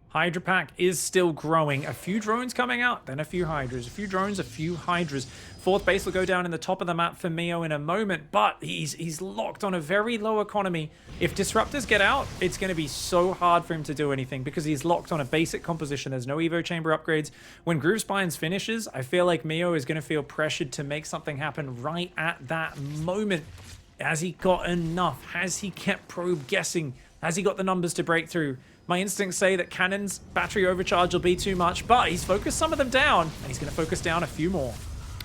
Hydra pack is still growing. A few drones coming out, then a few Hydras. A few drones, a few Hydras. Fourth base will go down in the top of the map for Meo in a moment, but he's locked on a very low economy. If Disruptors get out, it's going to be so hard for him to do anything because he's locked on a basic composition. There's no Evo Chamber upgrades. When Groove Spines finishes, I feel like Meo is going to feel pressured to make something happen right at that moment. Has he got enough? Has he kept Probe guessing? Has he got the numbers to break through? My instincts say that cannons, battery overcharge will be too much, but he's focused some of them down, and he's going to focus down a few more.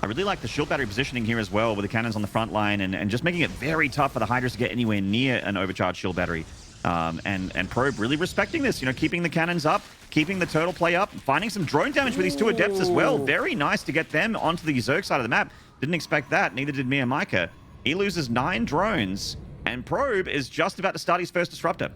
I really like the shield battery positioning here as well, with the cannons on the front line, and just making it very tough for the Hydras to get anywhere near an overcharged shield battery. And Probe really respecting this, you know, keeping the cannons up, keeping the turtle play up, finding some drone damage with these two Adepts as well. Very nice to get them onto the Zerg side of the map. Didn't expect that, neither did MeomaikA. He loses 9 drones, and Probe is just about to start his first Disruptor.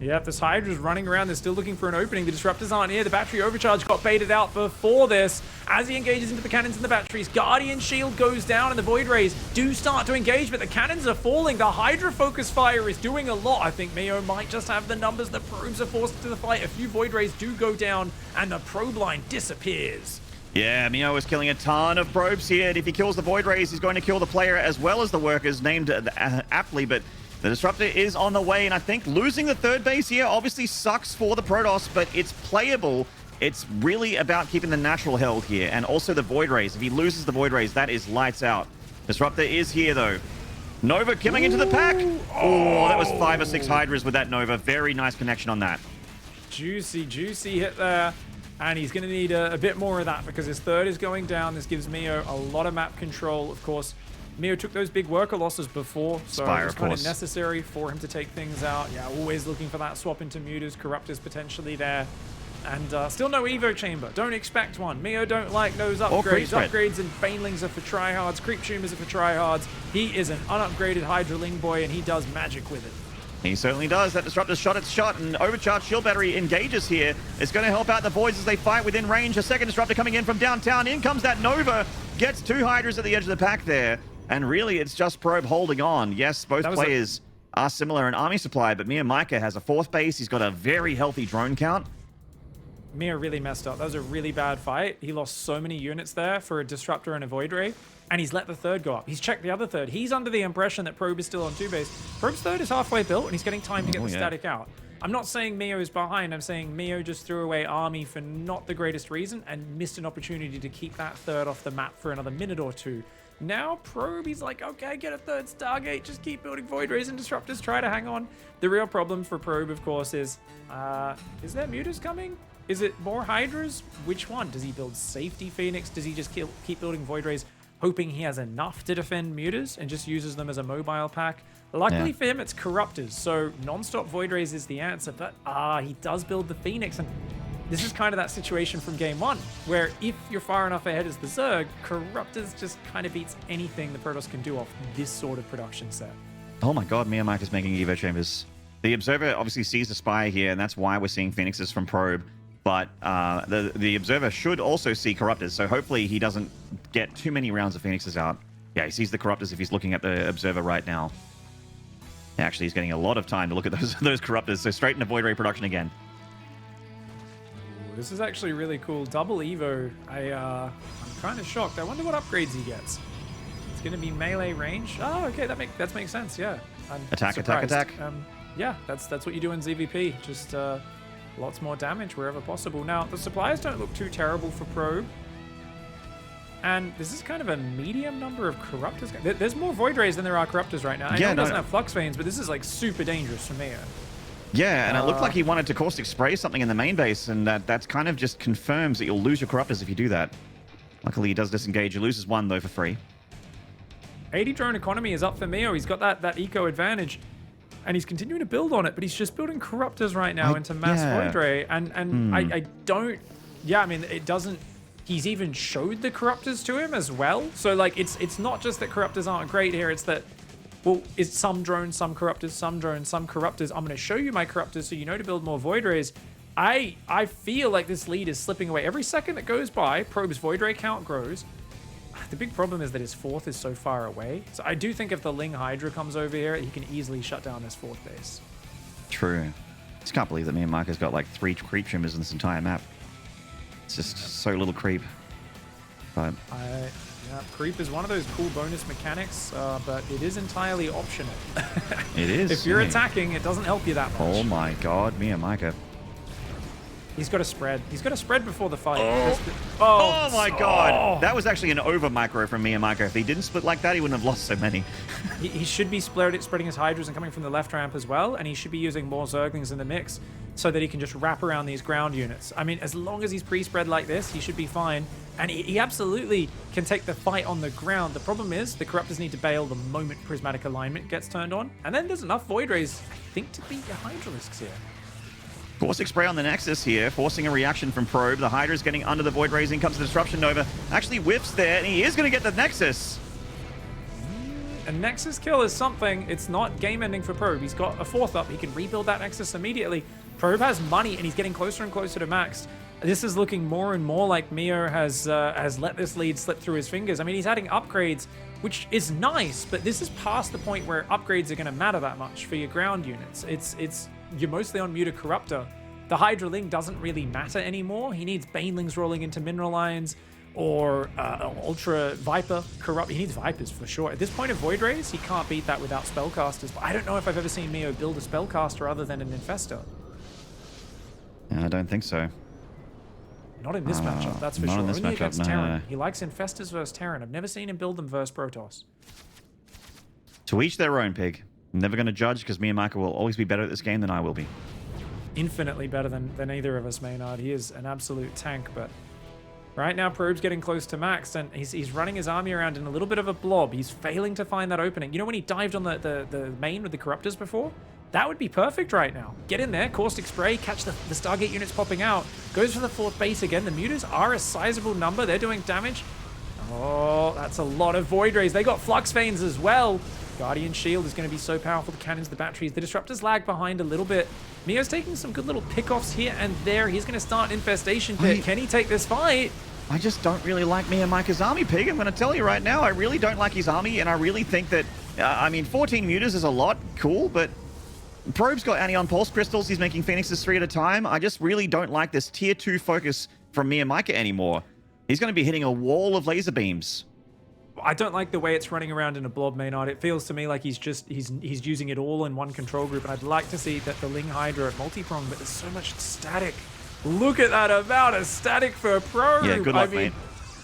Yep, this Hydra's running around. They're still looking for an opening. The Disruptors aren't here. The battery overcharge got baited out before this. As he engages into the cannons and the batteries, Guardian Shield goes down and the Void Rays do start to engage, but the cannons are falling. The Hydra focus fire is doing a lot. I think Meo might just have the numbers. The Probes are forced into the fight. A few Void Rays do go down and the Probe line disappears. Yeah, Meo is killing a ton of Probes here. And if he kills the Void Rays, he's going to kill the player as well as the workers, named aptly, but the Disruptor is on the way, and I think losing the third base here obviously sucks for the Protoss, but it's playable. It's really about keeping the natural held here, and also the Void Rays. If he loses the Void Rays, that is lights out. Disruptor is here, though. Nova coming into the pack. Oh, that was 5 or 6 Hydras with that Nova. Very nice connection on that. Juicy, juicy hit there. And he's going to need a bit more of that because his third is going down. This gives Meo a lot of map control, of course. Meo took those big worker losses before, so Spire, it's kind of necessary for him to take things out. Yeah, always looking for that swap into Mutas, Corruptors potentially there. And still no Evo Chamber. Don't expect one. Meo don't like those upgrades. Upgrades and Banelings are for tryhards. Creep Tumors are for tryhards. He is an unupgraded Hydraling boy, and he does magic with it. He certainly does. That Disruptor shot its shot, and overcharged shield battery engages here. It's going to help out the Voids as they fight within range. A second Disruptor coming in from downtown. In comes that Nova. Gets 2 Hydras at the edge of the pack there. And really, it's just Probe holding on. Yes, both players are similar in army supply, but MeomaikA has a 4th base. He's got a very healthy drone count. Meo really messed up. That was a really bad fight. He lost so many units there for a Disruptor and a Void Ray, and he's let the third go up. He's checked the other third. He's under the impression that Probe is still on 2 base. Probe's third is halfway built, and he's getting time to get the static out. I'm not saying Meo is behind. I'm saying Meo just threw away army for not the greatest reason and missed an opportunity to keep that third off the map for another minute or 2. Now Probe, he's like, okay, get a 3rd Stargate, just keep building Void Rays and Disruptors, try to hang on. The real problem for Probe, of course, is there Mutas coming? Is it more Hydras? Which one? Does he build Safety Phoenix? Does he just keep building Void Rays, hoping he has enough to defend Mutas and just uses them as a mobile pack? Luckily for him, it's Corruptors, so non-stop Void Rays is the answer, but he does build the Phoenix, and this is kind of that situation from game 1, where if you're far enough ahead as the Zerg, Corruptors just kind of beats anything the Protoss can do off this sort of production set. Oh my god, MeomaikA is making Evo chambers. The Observer obviously sees the Spy here, and that's why we're seeing Phoenixes from Probe. But the Observer should also see Corruptors, so hopefully he doesn't get too many rounds of Phoenixes out. Yeah, he sees the Corruptors if he's looking at the Observer right now. Actually, he's getting a lot of time to look at those Corruptors, so straight into Void Ray production again. Ooh, this is actually really cool. Double Evo. I'm kind of shocked. I wonder what upgrades he gets. It's going to be melee range. Oh, okay, that makes sense, yeah. I'm attack, surprised. attack, attack. Yeah, that's what you do in ZVP. Just lots more damage wherever possible. Now, the supplies don't look too terrible for Probe. And this is kind of a medium number of Corruptors. There's more Void Rays than there are Corruptors right now. I know it doesn't have Flux Veins, but this is like super dangerous for Meo. Yeah, and it looked like he wanted to Caustic Spray something in the main base, and that kind of just confirms that you'll lose your Corruptors if you do that. Luckily, he does disengage. He loses one, though, for free. 80 drone economy is up for Meo. He's got that eco advantage. And he's continuing to build on it, but he's just building Corruptors right now into mass Void Ray. And I don't... Yeah, I mean, it doesn't... He's even showed the Corruptors to him as well. So, like, it's not just that Corruptors aren't great here. It's that, well, it's some drones, some Corruptors, some drones, some Corruptors. I'm going to show you my Corruptors so you know to build more Void Rays. I feel like this lead is slipping away. Every second that goes by, Probe's Void Ray count grows. The big problem is that his fourth is so far away. So I do think if the Ling Hydra comes over here, he can easily shut down this fourth base. True. Just can't believe that MeomaikA's got like 3 creep trimmers in this entire map. It's just so little creep. But yeah, creep is one of those cool bonus mechanics, but it is entirely optional. It is. If you're attacking, it doesn't help you that much. Oh my god, MeomaikA. He's got to spread. He's got to spread before the fight. Oh my god. That was actually an over micro from MeomaikA. If he didn't split like that, he wouldn't have lost so many. He should be spreading his Hydras and coming from the left ramp as well, and he should be using more Zerglings in the mix so that he can just wrap around these ground units. I mean, as long as he's pre-spread like this, he should be fine. And he absolutely can take the fight on the ground. The problem is the Corruptors need to bail the moment Prismatic Alignment gets turned on. And then there's enough Void Rays, I think, to beat your Hydralisks here. Caustic Spray on the Nexus here, forcing a reaction from Probe. The Hydra's getting under the Void Rays. In comes the Disruption Nova. Actually whiffs there, and he is going to get the Nexus. A Nexus kill is something. It's not game-ending for Probe. He's got a fourth up. He can rebuild that Nexus immediately. Probe has money, and he's getting closer and closer to max. This is looking more and more like Meo has let this lead slip through his fingers. I mean, he's adding upgrades, which is nice, but this is past the point where upgrades are going to matter that much for your ground units. You're mostly on Muta Corruptor. The Hydra Ling doesn't really matter anymore. He needs Banelings rolling into Mineral Lines or Ultra Viper Corrupt. He needs Vipers for sure. At this point of Void Rays, he can't beat that without Spellcasters. But I don't know if I've ever seen Meo build a Spellcaster other than an Infestor. I don't think so. Not in this matchup, that's for sure. Not in this Only matchup, against no. Terran. He likes Infestors versus Terran. I've never seen him build them versus Protoss. To each their own, Pig. I'm never going to judge because MeomaikA will always be better at this game than I will be. Infinitely better than either of us, Maynard. He is an absolute tank, but right now Probe's getting close to max, and he's running his army around in a little bit of a blob. He's failing to find that opening. You know when he dived on the main with the Corruptors before? That would be perfect right now. Get in there, Caustic Spray, catch the Stargate units popping out. Goes for the fourth base again. The Mutas are a sizable number. They're doing damage. Oh, that's a lot of Void Rays. They got Flux Veins as well. Guardian Shield is going to be so powerful. The cannons, the batteries, the Disruptors lag behind a little bit. Meo's taking some good little pickoffs here and there. He's going to start Infestation Pit. Can he take this fight? I just don't really like MeomaikA's army, Pig. I'm going to tell you right now, I really don't like his army, and I really think that, I mean, 14 Mutas is a lot, cool, but Probe's got Anion Pulse Crystals. He's making Phoenixes 3 at a time. I just really don't like this tier 2 focus from MeomaikA anymore. He's going to be hitting a wall of laser beams. I don't like the way it's running around in a blob, Maynard. It feels to me like he's using it all in one control group, and I'd like to see that the Ling Hydra at multi-prong, but there's so much static. Look at that amount of static for Probe. Yeah, good luck, mate.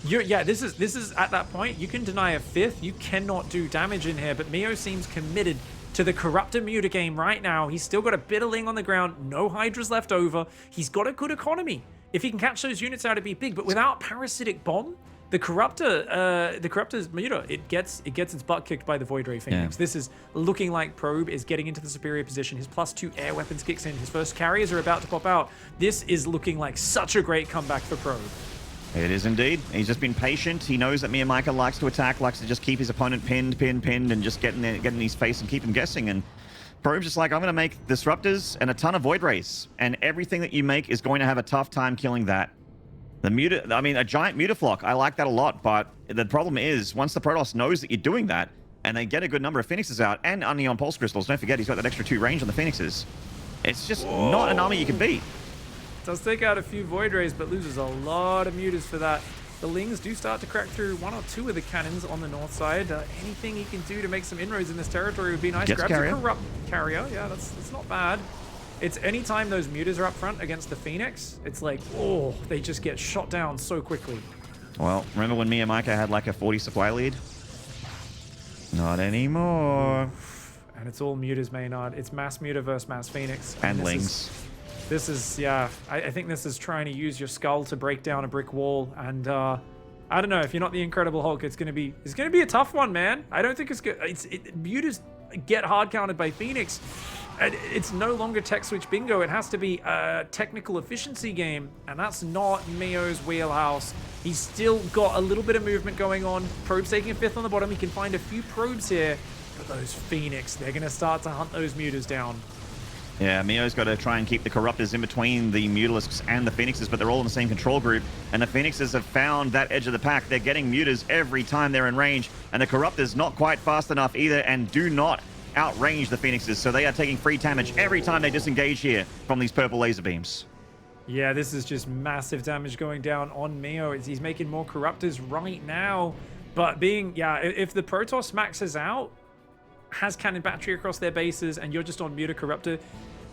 Yeah, this is at that point. You can deny a fifth. You cannot do damage in here, but Meo seems committed to the Corruptor Muta game right now. He's still got a bit of Ling on the ground. No Hydras left over. He's got a good economy. If he can catch those units out, it'd be big, but without Parasitic Bomb, the Corruptor's Muta, it gets its butt kicked by the Void Ray Phoenix. Yeah. This is looking like Probe is getting into the superior position. His +2 air weapons kicks in. His first carriers are about to pop out. This is looking like such a great comeback for Probe. It is indeed. He's just been patient. He knows that MeomaikA likes to attack, likes to just keep his opponent pinned, and just get in his face and keep him guessing. And Probe's just like, I'm going to make Disruptors and a ton of Void Rays, and everything that you make is going to have a tough time killing that. A giant Mutaflock, I like that a lot, but the problem is, once the Protoss knows that you're doing that, and they get a good number of Phoenixes out, and Neon Pulse Crystals, don't forget, he's got that extra 2 range on the Phoenixes. It's just not an army you can beat. Does take out a few Void Rays, but loses a lot of Mutas for that. The Lings do start to crack through 1 or 2 of the cannons on the north side. Anything he can do to make some inroads in this territory would be nice. Grabs a Corrupt Carrier. Yeah, that's not bad. It's anytime those Mutas are up front against the Phoenix, it's like, oh, they just get shot down so quickly. Well, remember when MeomaikA had like a 40 supply lead? Not anymore. And it's all Mutas, Maynard. It's Mass Muta versus Mass Phoenix. And Lings. This is, yeah, I think this is trying to use your skull to break down a brick wall. And I don't know, if you're not the Incredible Hulk, it's gonna be a tough one, man. I don't think it's good. Mutas get hard counted by Phoenix. And it's no longer tech switch bingo. It has to be a technical efficiency game, and that's not Meo's wheelhouse. He's still got a little bit of movement going on. Probe's taking a 5th on the bottom. He can find a few probes here, but those Phoenix, they're gonna start to hunt those Mutas down. Yeah, Meo's got to try and keep the Corruptors in between the Mutalisks and the Phoenixes, but they're all in the same control group, and the Phoenixes have found that edge of the pack. They're getting Mutas every time they're in range, and the Corruptors not quite fast enough either, and do not outrange the Phoenixes, so they are taking free damage every time they disengage here from these purple laser beams. Yeah, this is just massive damage going down on Meo. He's making more Corruptors right now, but if the Protoss maxes out, has cannon battery across their bases, and you're just on Muta Corruptor,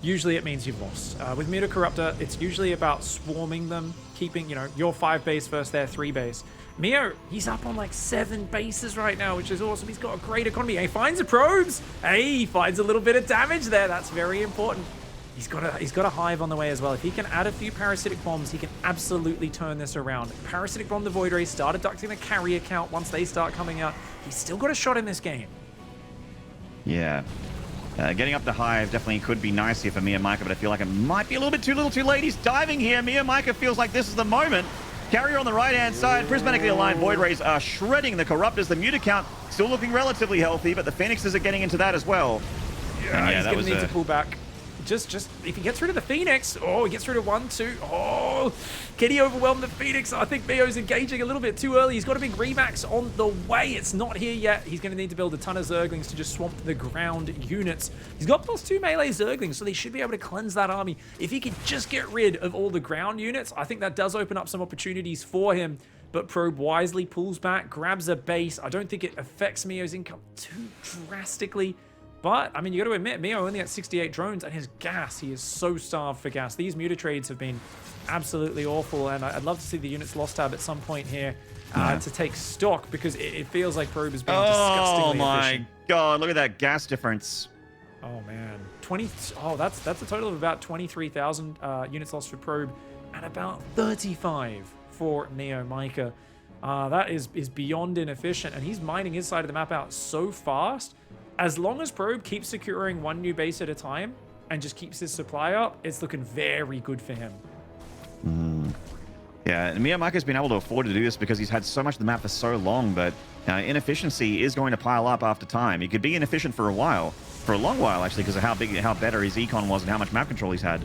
usually it means you've lost. With Muta Corruptor, it's usually about swarming them, keeping, your 5 base versus their 3 base. Meo, he's up on like 7 bases right now, which is awesome. He's got a great economy. He finds the probes. Hey, he finds a little bit of damage there. That's very important. He's got a hive on the way as well. If he can add a few parasitic bombs, he can absolutely turn this around. Parasitic bomb the Void Ray, start deducting the carrier count once they start coming out. He's still got a shot in this game. Yeah. Getting up the hive definitely could be nice here for MeomaikA, but I feel like it might be a little bit too late. He's diving here. MeomaikA feels like this is the moment. Carrier on the right-hand side. Prismatically aligned Void Rays are shredding the Corruptors. The Muta count still looking relatively healthy, but the Phoenixes are getting into that as well. Yeah, he's going to need to pull back. Just if he gets rid of the Phoenix, he gets rid of 1, 2. Can he overwhelm the Phoenix? I think Meo's engaging a little bit too early. He's got a big Remax on the way. It's not here yet. He's going to need to build a ton of Zerglings to just swamp the ground units. He's got +2 melee Zerglings, so they should be able to cleanse that army. If he can just get rid of all the ground units, I think that does open up some opportunities for him. But Probe wisely pulls back, grabs a base. I don't think it affects Meo's income too drastically. But, I mean, you got to admit, Meo only at 68 drones, and his gas, he is so starved for gas. These Muta trades have been absolutely awful, and I'd love to see the units lost tab at some point here to take stock, because it feels like Probe is being disgustingly efficient. Oh my god, look at that gas difference. Oh man, that's a total of about 23,000 units lost for Probe, and about 35 for MeomaikA. That is beyond inefficient, and he's mining his side of the map out so fast. As long as Probe keeps securing 1 new base at a time and just keeps his supply up, it's looking very good for him. Yeah, and MeomaikA's been able to afford to do this because he's had so much of the map for so long, but inefficiency is going to pile up after time. He could be inefficient for a long while actually, because of how better his econ was and how much map control he's had.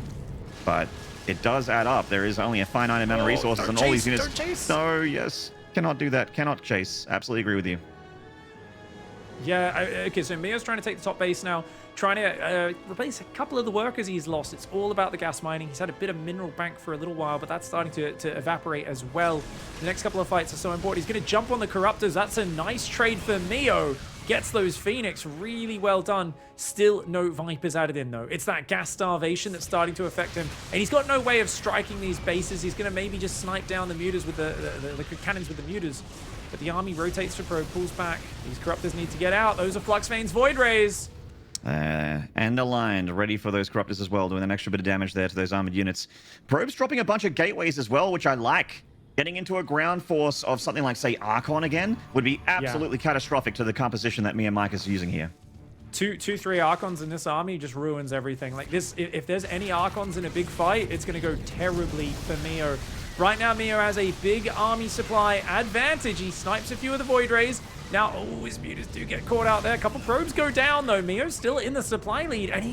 But it does add up. There is only a finite amount of resources and all these units. Don't chase. No, yes, cannot do that. Cannot chase. Absolutely agree with you. Yeah, okay, so Meo's trying to take the top base now, trying to replace a couple of the workers he's lost. It's all about the gas mining. He's had a bit of mineral bank for a little while, but that's starting to evaporate as well. The next couple of fights are so important. He's going to jump on the Corruptors. That's a nice trade for Meo. Gets those Phoenix, really well done. Still no Vipers added in, though. It's that gas starvation that's starting to affect him, and he's got no way of striking these bases. He's going to maybe just snipe down the Mutas with the cannons with the Mutas. But the army rotates for Probe, pulls back. These Corruptors need to get out. Those are Flux Veins Void Rays. And aligned, ready for those Corruptors as well, doing an extra bit of damage there to those armored units. Probe's dropping a bunch of gateways as well, which I like. Getting into a ground force of something like, say, Archon again would be absolutely catastrophic to the composition that MeomaikA is using here. 3 Archons in this army just ruins everything. Like this, if there's any Archons in a big fight, it's going to go terribly for Meo. Right now, Mio has a big army supply advantage. He snipes a few of the Void Rays. Now, oh, his mutas do get caught out there. A couple probes go down, though. Mio's still in the supply lead, and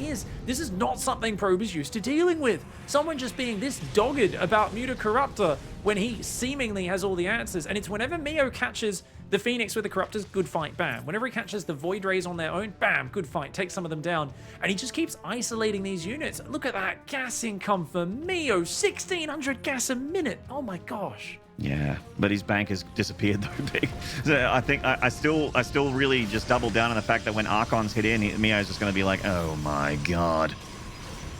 this is not something Probe is used to dealing with. Someone just being this dogged about Muta Corruptor when he seemingly has all the answers. And it's whenever Mio catches the Phoenix with the Corruptors, good fight, bam. Whenever he catches the Void Rays on their own, bam, good fight, take some of them down. And he just keeps isolating these units. Look at that gas income for Mio, 1,600 gas a minute. Oh my gosh. Yeah, but his bank has disappeared though, big. So I think I still really just double down on the fact that when Archons hit in, Mio's just going to be like, oh my god.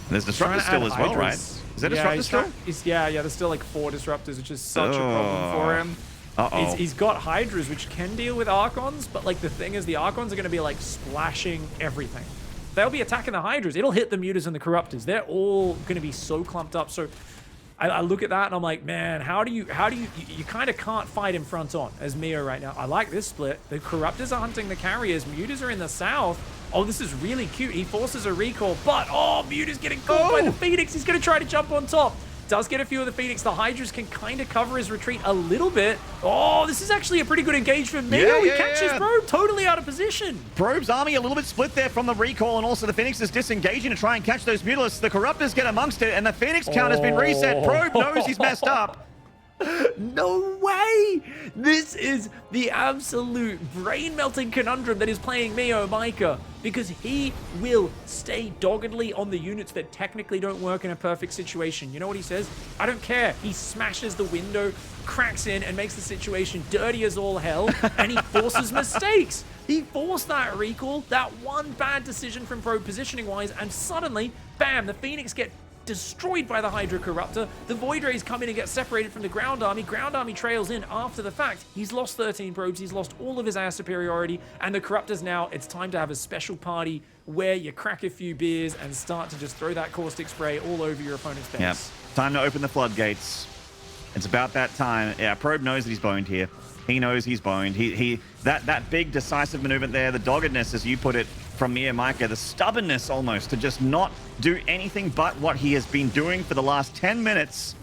There's Disruptors still as well, right? Is there Disruptors still? Yeah, there's still like 4 Disruptors, which is such a problem for him. He's got Hydras, which can deal with Archons, but like the thing is, the Archons are going to be like splashing everything. They'll be attacking the Hydras. It'll hit the Mutas and the Corruptors. They're all going to be so clumped up. So I look at that and I'm like, man, how do you kind of can't fight in front on as Mio right now. I like this split. The Corruptors are hunting the carriers. Mutas are in the south. Oh, this is really cute. He forces a recall, but oh, Muta's getting caught by the Phoenix. He's going to try to jump on top. Does get a few of the Phoenix. The Hydras can kind of cover his retreat a little bit. Oh, this is actually a pretty good engage for Mio. He catches Probe totally out of position. Probe's army a little bit split there from the recall, and also the Phoenix is disengaging to try and catch those Mutalisks. The Corruptors get amongst it, and the Phoenix count has been reset. Probe knows he's messed up. No way! This is the absolute brain-melting conundrum that is playing MeomaikA, because he will stay doggedly on the units that technically don't work in a perfect situation. You know what he says? I don't care. He smashes the window, cracks in, and makes the situation dirty as all hell, and he forces mistakes. He forced that recall, that one bad decision from Probe positioning-wise, and suddenly, bam, the Phoenix get destroyed by the Hydra Corruptor. The Void Rays come in and get separated from the Ground Army. Ground Army trails in after the fact. He's lost 13 probes. He's lost all of his air superiority. And the Corruptors now, it's time to have a special party where you crack a few beers and start to just throw that caustic spray all over your opponent's base. Yep. Time to open the floodgates. It's about that time. Yeah, Probe knows that he's boned here. He knows he's boned. That big decisive maneuver there, the doggedness, as you put it, from MeomaikA, the stubbornness almost to just not do anything but what he has been doing for the last 10 minutes,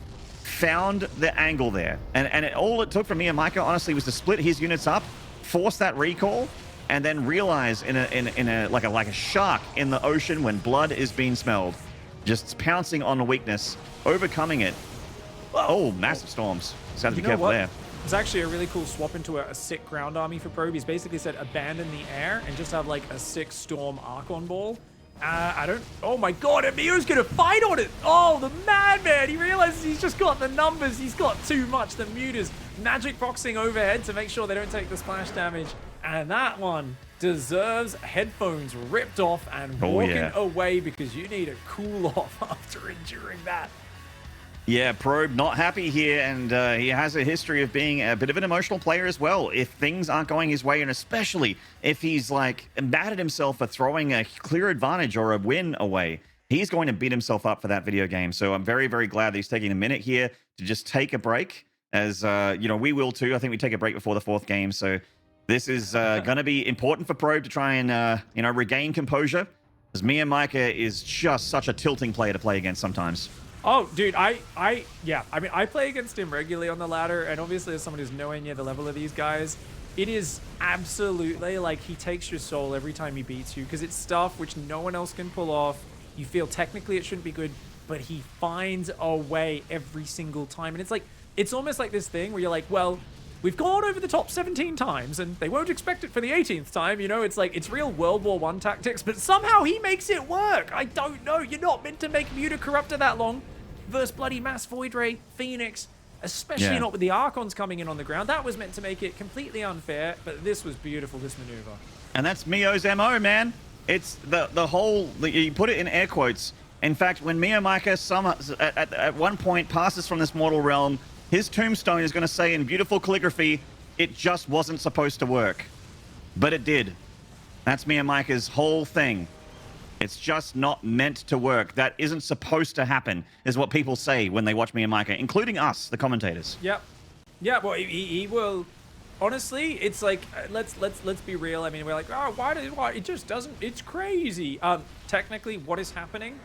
found the angle there. And all it took from MeomaikA, honestly, was to split his units up, force that recall, and then realize like a shark in the ocean when blood is being smelled, just pouncing on a weakness, overcoming it. Oh, massive storms. Just have to be careful there. It's actually a really cool swap into a sick ground army for Probe. He's basically said abandon the air and just have like a sick storm Archon ball. Oh my god, Emio's gonna fight on it. Oh, the madman. He realizes he's just got the numbers. He's got too much. The Mutas magic boxing overhead to make sure they don't take the splash damage. And that one deserves headphones ripped off and walking away, because you need a cool off after enduring that. Yeah, Probe not happy here, and he has a history of being a bit of an emotional player as well. If things aren't going his way, and especially if he's like mad at himself for throwing a clear advantage or a win away, he's going to beat himself up for that video game. So I'm very, very glad that he's taking a minute here to just take a break, as we will too. I think we take a break before the 4th game, so this is going to be important for Probe to try and regain composure, as MeomaikA is just such a tilting player to play against sometimes. Oh, dude, I mean, I play against him regularly on the ladder, and obviously as someone who's nowhere near the level of these guys, it is absolutely like he takes your soul every time he beats you, because it's stuff which no one else can pull off. You feel technically it shouldn't be good, but he finds a way every single time. And it's like, it's almost like this thing where you're like, well, we've gone over the top 17 times, and they won't expect it for the 18th time. You know, it's like, it's real World War I tactics, but somehow he makes it work. I don't know. You're not meant to make Muta Corruptor that long versus bloody Mass Void Ray, Phoenix, especially not with the Archons coming in on the ground. That was meant to make it completely unfair, but this was beautiful, this maneuver. And that's Mio's MO, man. It's the whole, you put it in air quotes. In fact, when MeomaikA at one point passes from this mortal realm, his tombstone is going to say in beautiful calligraphy, it just wasn't supposed to work. But it did. That's MeomaikA's whole thing. It's just not meant to work. That isn't supposed to happen, is what people say when they watch MeomaikA, including us, the commentators. Yep. Yeah, well, he will. Honestly, it's like, let's be real. I mean, we're like, oh, why? It just doesn't. It's crazy. Technically, what is happening?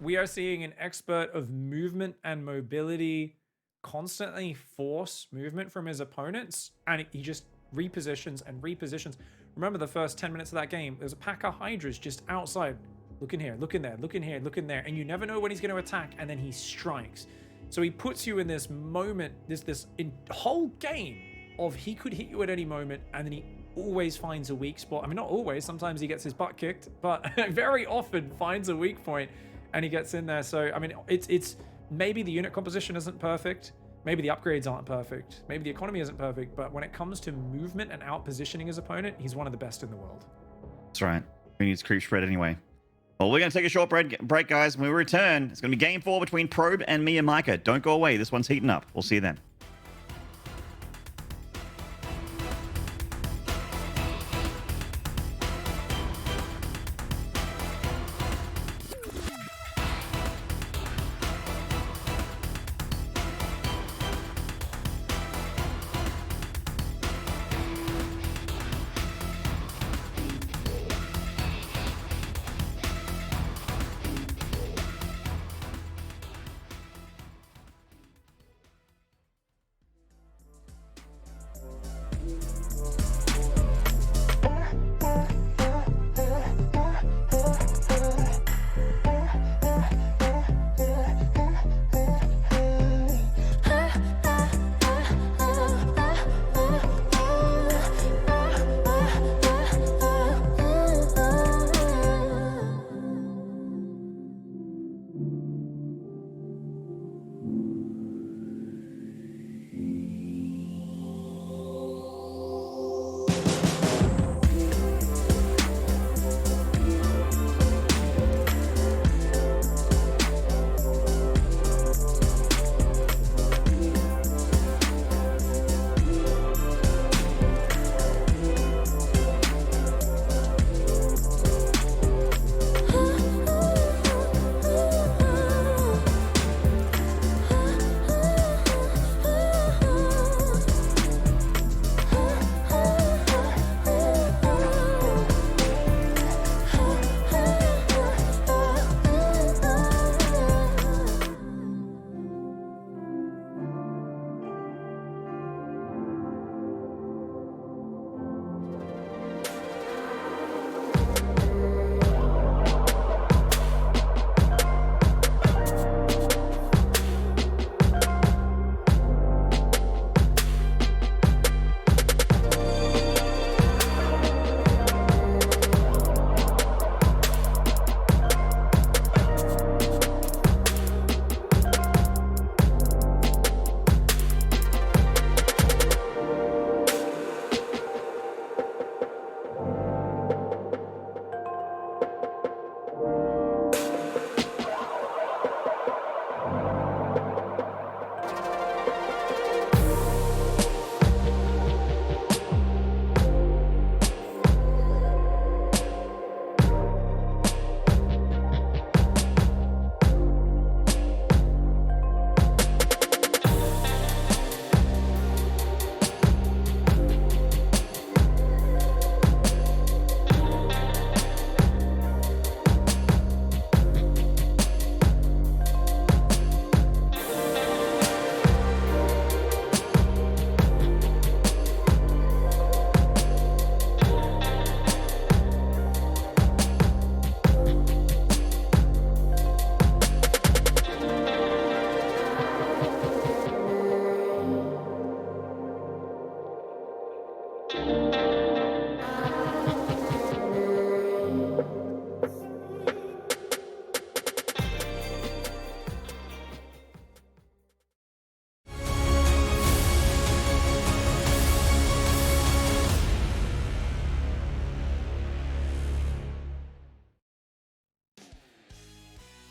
We are seeing an expert of movement and mobility constantly force movement from his opponents, and he just repositions and repositions. Remember the first 10 minutes of that game, there's a pack of Hydras just outside. Look in here, look in there, look in here, look in there, and you never know when he's going to attack, and then he strikes. So he puts you in this moment, this whole game of he could hit you at any moment, and then he always finds a weak spot. I mean, not always, sometimes he gets his butt kicked, but very often finds a weak point and he gets in there. So, I mean, it's maybe the unit composition isn't perfect. Maybe the upgrades aren't perfect. Maybe the economy isn't perfect. But when it comes to movement and out positioning his opponent, he's one of the best in the world. That's right. He needs creep spread anyway. Well, we're going to take a short break, guys. When we return, it's going to be game 4 between Probe and MeomaikA. Don't go away. This one's heating up. We'll see you then.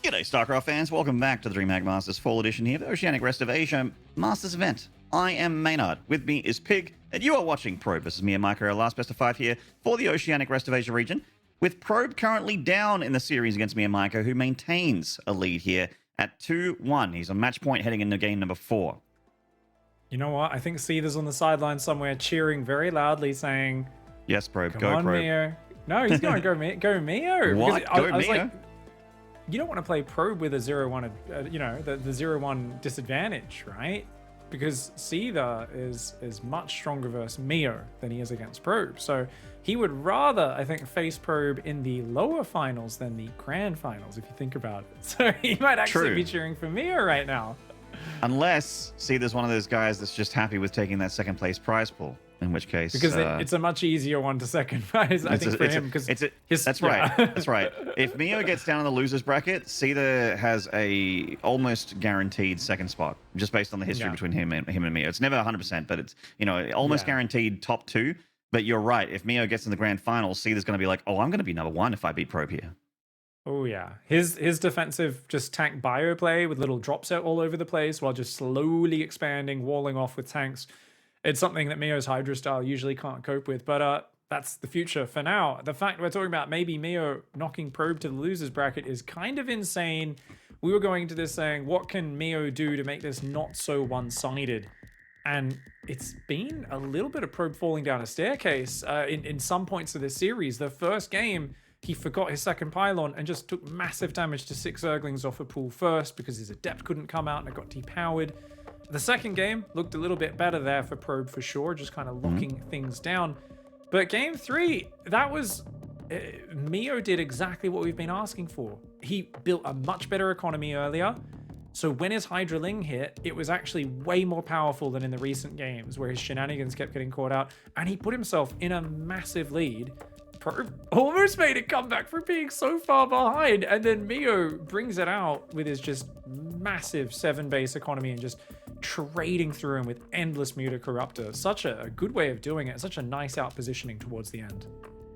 G'day, StarCraft fans. Welcome back to the DreamHack Masters Fall Edition here, the Oceanic Rest of Asia Masters event. I am Maynard. With me is Pig, and you are watching Probe versus MeomaikA, our last best of 5 here for the Oceanic Rest of Asia region, with Probe currently down in the series against MeomaikA, who maintains a lead here at 2-1. He's on match point heading into game number 4. You know what? I think Seether's on the sideline somewhere cheering very loudly, saying, "Yes, Probe, come go on, Probe." Meo. No, he's going to go Meo. What? Go was Meo? like, you don't want to play Probe with a 0-1, the 0-1 disadvantage, right? because Seether is much stronger versus Meo than he is against Probe. So he would rather, I think, face Probe in the lower finals than the grand finals, if you think about it. So he might actually be cheering for Meo right now. Unless, see, there's one of those guys that's just happy with taking that second place prize pool. In which case, because it's a much easier one to second prize, I think, for him. Because that's right. That's right. If Meo gets down in the losers bracket, Seether has a almost guaranteed second spot, just based on the history between him and Meo. It's never 100%, but it's almost guaranteed top 2. But you're right. If Meo gets in the grand final, Seether's going to be like, oh, I'm going to be number 1 if I beat Probe here. Oh yeah, his defensive just tank bio play with little drops out all over the place while just slowly expanding, walling off with tanks. It's something that Meo's Hydra style usually can't cope with, but that's the future for now. The fact we're talking about maybe Meo knocking Probe to the losers bracket is kind of insane. We were going into this saying, what can Meo do to make this not so one-sided? And it's been a little bit of Probe falling down a staircase in some points of this series. The first game, he forgot his second pylon and just took massive damage to 6 Zerglings off a pool first because his Adept couldn't come out and it got depowered. The second game looked a little bit better there for Probe for sure, just kind of locking things down. But game 3, that was... Meo did exactly what we've been asking for. He built a much better economy earlier. So when his Hydra Ling hit, it was actually way more powerful than in the recent games where his shenanigans kept getting caught out. And he put himself in a massive lead. Probe almost made a comeback for being so far behind. And then Meo brings it out with his just massive 7 base economy and just trading through him with endless Muta Corruptor. Such a good way of doing it. Such a nice out positioning towards the end.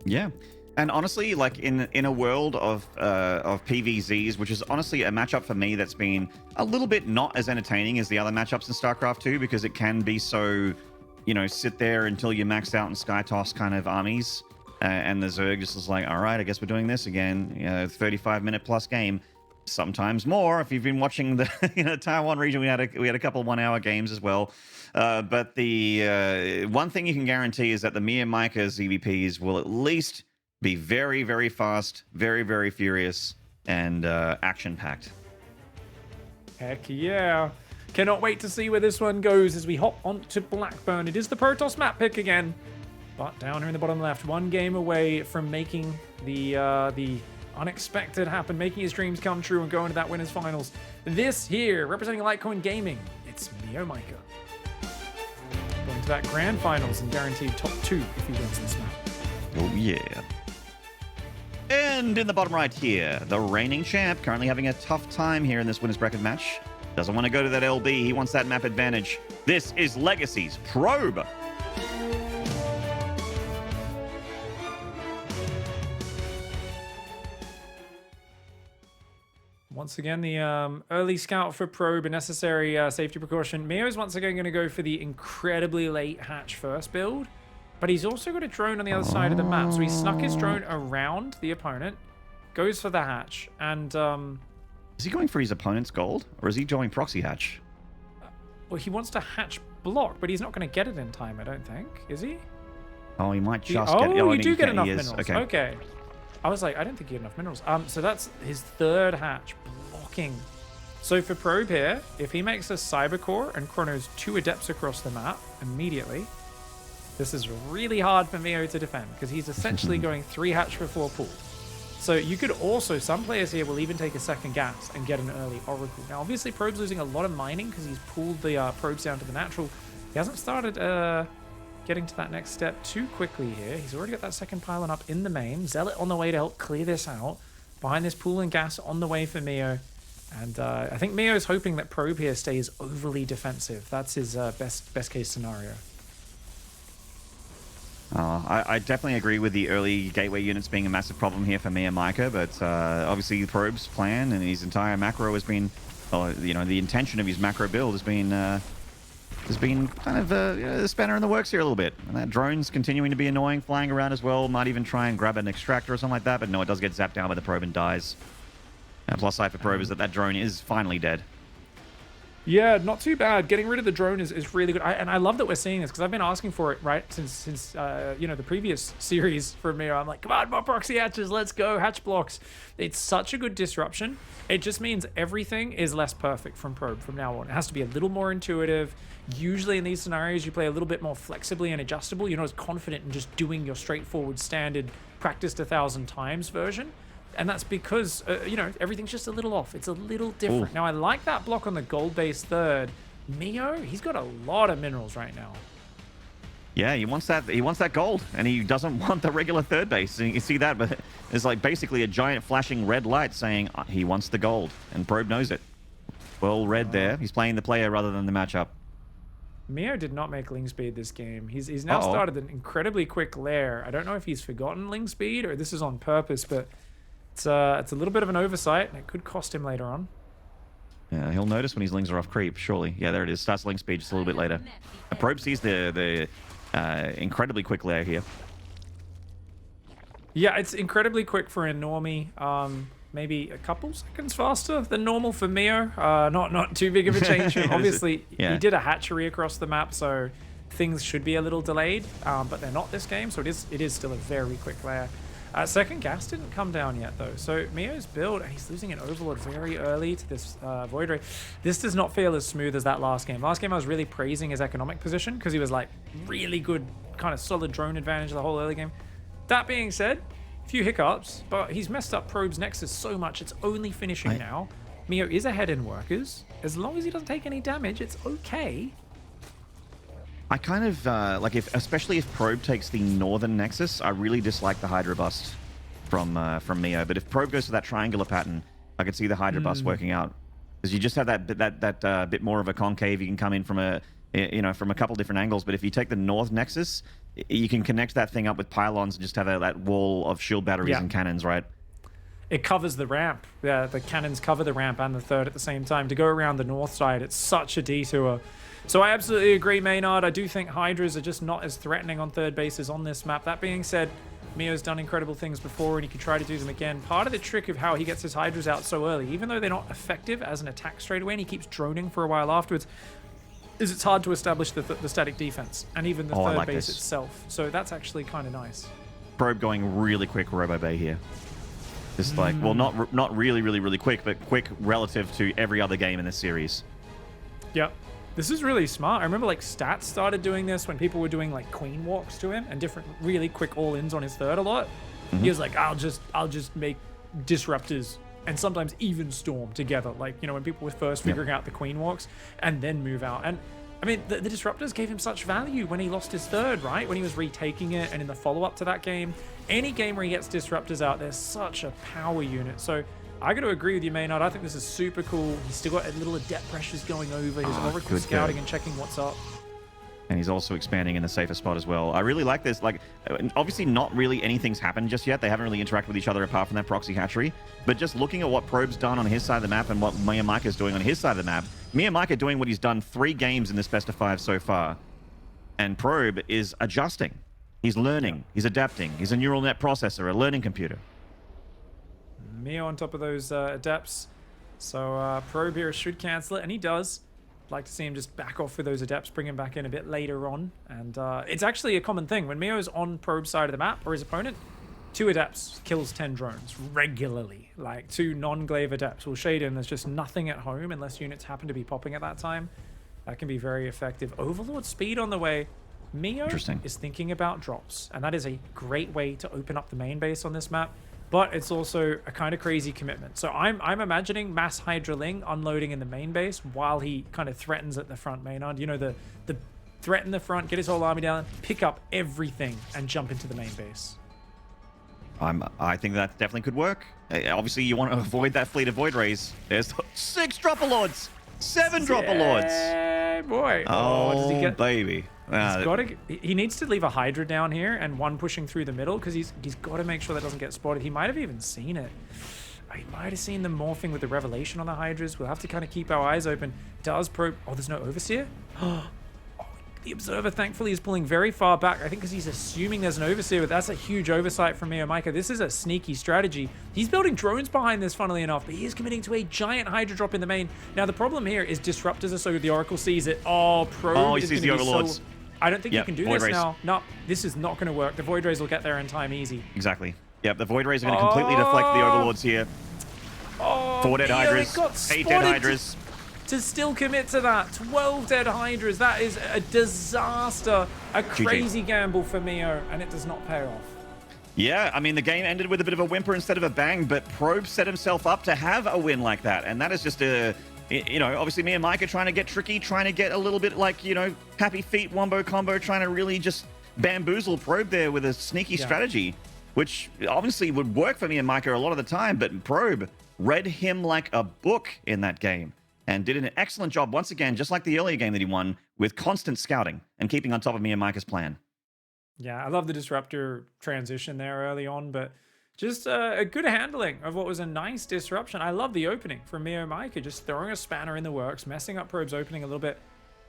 Yeah. And honestly, like in a world of PVZs, which is honestly a matchup for me that's been a little bit not as entertaining as the other matchups in StarCraft 2, because it can be so, sit there until you're maxed out in Sky Toss kind of armies. And the Zerg just is like, all right, I guess we're doing this again. 35-minute plus game. Sometimes more. If you've been watching the Taiwan region, we had a couple 1-hour games as well. But the one thing you can guarantee is that the MeomaikA ZVPs will at least be very, very fast, very, very furious, and action-packed. Heck yeah. Cannot wait to see where this one goes as we hop onto Blackburn. It is the Protoss map pick again. But down here in the bottom left, 1 game away from making the unexpected happen, making his dreams come true and going to that winners finals. This here, representing Litecoin Gaming, it's MeomaikA. Going to that grand finals and guaranteed top 2 if he wins this map. Oh yeah. And in the bottom right here, the reigning champ, currently having a tough time here in this winners bracket match. Doesn't want to go to that LB, he wants that map advantage. This is Legacy's Probe. Once again, the early scout for Probe, a necessary safety precaution. Meo's once again going to go for the incredibly late hatch first build, but he's also got a drone on the other side of the map. So he snuck his drone around the opponent, goes for the hatch, and... is he going for his opponent's gold, or is he going proxy hatch? Well, he wants to hatch block, but he's not going to get it in time, I don't think. Is he? Oh, he might just get it. Oh, you do get enough minerals. Okay. Okay. I was like, I don't think he had enough minerals. So that's his 3rd hatch blocking. So for Probe here, if he makes a Cyber Core and chronos 2 Adepts across the map immediately, this is really hard for Meo to defend because he's essentially going 3 hatch for 4 pool. So you could also, some players here will even take a second gas and get an early Oracle. Now, obviously, Probe's losing a lot of mining because he's pulled the probes down to the natural. He hasn't started getting to that next step too quickly here. He's already got that second pylon up in the main. Zealot on the way to help clear this out. Behind this pool and gas on the way for Meo. And I think Meo's hoping that Probe here stays overly defensive. That's his best case scenario. I definitely agree with the early gateway units being a massive problem here for MeomaikA, but obviously Probe's plan and his entire macro has been, the intention of his macro build has been kind of a spanner in the works here a little bit. And that drone's continuing to be annoying, flying around as well. Might even try and grab an extractor or something like that, but no, it does get zapped down by the Probe and dies. And plus side for Probe is that drone is finally dead. Yeah, not too bad. Getting rid of the drone is really good. And I love that we're seeing this because I've been asking for it, right, since you know, the previous series from Mio. I'm like, come on, more proxy hatches, let's go, hatch blocks. It's such a good disruption. It just means everything is less perfect from Probe from now on. It has to be a little more intuitive. Usually in these scenarios, you play a little bit more flexibly and adjustable. You're not as confident in just doing your straightforward, standard, practiced 1,000 times version. And that's because, you know, everything's just a little off. It's a little different. Ooh. Now, I like that block on the gold base third. Mio, he's got a lot of minerals right now. Yeah, he wants that. He wants that gold, and he doesn't want the regular third base. And you see that, but it's like basically a giant flashing red light saying he wants the gold, and Probe knows it. Well, red there. He's playing the player rather than the matchup. Mio did not make Ling Speed this game. He's now started an incredibly quick lair. I don't know if he's forgotten Ling Speed or this is on purpose, but it's a little bit of an oversight, and it could cost him later on. Yeah, he'll notice when his lings are off creep, surely. Yeah, there it is. Starts Ling Speed just a little bit later. A Probe sees the incredibly quick lair here. Yeah, it's incredibly quick for a normie. Maybe a couple seconds faster than normal for Mio. Not too big of a change. Obviously, he did a hatchery across the map, so things should be a little delayed, but they're not this game, so it is still a very quick lair. Second gas didn't come down yet, though. So Mio's build, he's losing an Overlord very early to this Void Ray. This does not feel as smooth as that last game. Last game, I was really praising his economic position because he was like really good, kind of solid drone advantage the whole early game. That being said, a few hiccups, but he's messed up Probe's Nexus so much, it's only finishing now. Mio is ahead in workers. As long as he doesn't take any damage, it's okay. I kind of like especially if Probe takes the northern Nexus, I really dislike the Hydra bust from Mio. But if Probe goes to that triangular pattern, I could see the Hydra bust working out because you just have that bit more of a concave. You can come in from from a couple different angles. But if you take the north Nexus, you can connect that thing up with pylons and just have that wall of shield batteries and cannons, right? It covers the ramp. Yeah, the cannons cover the ramp and the third at the same time. To go around the north side, it's such a detour. So I absolutely agree, Maynard. I do think Hydras are just not as threatening on third bases on this map. That being said, Mio's done incredible things before, and he can try to do them again. Part of the trick of how he gets his Hydras out so early, even though they're not effective as an attack straight away, and he keeps droning for a while afterwards, is it's hard to establish the static defense, and even the third base itself. So that's actually kind of nice. Probe going really quick Robo Bay here. Just like, well, not really quick, but quick relative to every other game in this series. Yep. This is really smart. I remember like Stats started doing this when people were doing like queen walks to him and different really quick all-ins on his third a lot. He was like, I'll just make disruptors and sometimes even storm together. Like, you know, when people were first figuring out the queen walks and then move out. And I mean, the disruptors gave him such value when he lost his third, right? When he was retaking it and in the follow-up to that game. Any game where he gets disruptors out, there's such a power unit. So I got to agree with you, Maynard. I think this is super cool. He's still got a little adept pressures going over. His Oracle scouting and checking what's up. And he's also expanding in the safer spot as well. I really like this. Like, obviously not really anything's happened just yet. They haven't really interacted with each other apart from that proxy hatchery. But just looking at what Probe's done on his side of the map and what MeomaikA's doing on his side of the map, MeomaikA doing what he's done 3 games in this best of 5 so far. And Probe is adjusting. He's learning. He's adapting. He's a neural net processor, a learning computer. Mio on top of those adepts. So Probe here should cancel it, and he does. I'd like to see him just back off with those adepts, bring him back in a bit later on. And it's actually a common thing. When Mio's on Probe's side of the map, or his opponent, 2 adepts kills 10 drones regularly. Like 2 non-glaive adepts will shade in. There's just nothing at home unless units happen to be popping at that time. That can be very effective. Overlord speed on the way. Mio is thinking about drops, and that is a great way to open up the main base on this map. But it's also a kind of crazy commitment. So I'm imagining mass Hydra Ling unloading in the main base while he kind of threatens at the front, Maynard. You know, the threaten the front, get his whole army down, pick up everything, and jump into the main base. I think that definitely could work. Obviously, you want to avoid that fleet of Void Rays. There's 6 Dropper Lords, 7 Dropper Lords. Hey, boy. Oh, does he get? Baby. He needs to leave a Hydra down here and one pushing through the middle because he's got to make sure that doesn't get spotted. He might have even seen it. He might have seen them morphing with the Revelation on the Hydras. We'll have to kind of keep our eyes open. Does Probe... Oh, there's no Overseer? Oh, The Observer, thankfully, is pulling very far back. I think because he's assuming there's an Overseer, but that's a huge oversight from MeomaikA. This is a sneaky strategy. He's building drones behind this, funnily enough, but he is committing to a giant Hydra drop in the main. Now, the problem here is Disruptors are so good. The Oracle sees it. Oh, Probe Oh, he is sees the gonna be Overlords. so... I don't think you can do Void this Rays. now. No, this is not going to work. The Void Rays will get there in time easy. Exactly. Yep, the Void Rays are going to completely deflect the Overlords here. Oh, 4 dead Mio, Hydras, it got 8 spotted dead Hydras. to still commit to that. 12 dead Hydras. That is a disaster. A crazy gamble for Mio, and it does not pay off. Yeah, I mean, the game ended with a bit of a whimper instead of a bang, but Probe set himself up to have a win like that. And that is just a, you know, obviously MeomaikA trying to get tricky, trying to get a little bit like, you know, happy feet wombo combo, trying to really just bamboozle Probe there with a sneaky strategy, which obviously would work for MeomaikA a lot of the time, but Probe read him like a book in that game and did an excellent job once again, just like the earlier game that he won, with constant scouting and keeping on top of MeomaikA's plan. Yeah, I love the Disruptor transition there early on, but just a good handling of what was a nice disruption. I love the opening from MeomaikA, just throwing a spanner in the works, messing up Probe's opening a little bit.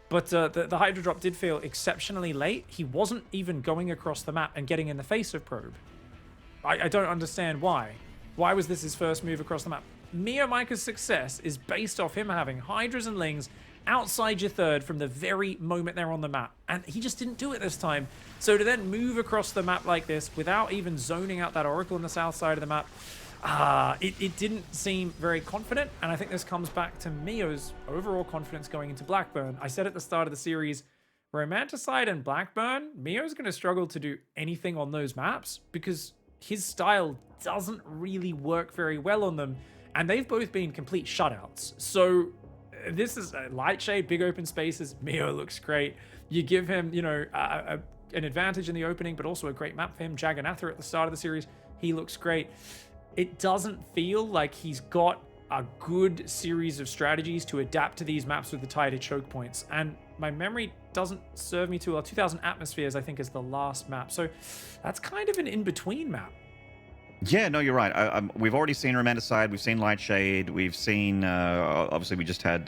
But the Hydra drop did feel exceptionally late. He wasn't even going across the map and getting in the face of Probe. I don't understand why. Why was this his first move across the map? MeomaikA's success is based off him having Hydras and Lings outside your third from the very moment they're on the map. And he just didn't do it this time. So to then move across the map like this without even zoning out that Oracle on the south side of the map, it didn't seem very confident. And I think this comes back to Mio's overall confidence going into Blackburn. I said at the start of the series, Romanticide and Blackburn, Mio's going to struggle to do anything on those maps because his style doesn't really work very well on them. And they've both been complete shutouts. So this is a light shade, big open spaces. Mio looks great. You give him, you know, an advantage in the opening, but also a great map for him. Jagannatha at the start of the series, he looks great. It doesn't feel like he's got a good series of strategies to adapt to these maps with the tighter choke points. And my memory doesn't serve me too well. 2000 Atmospheres, I think, is the last map. So that's kind of an in-between map. Yeah, no, you're right. We've already seen Romanticide, we've seen Lightshade, we've seen obviously we just had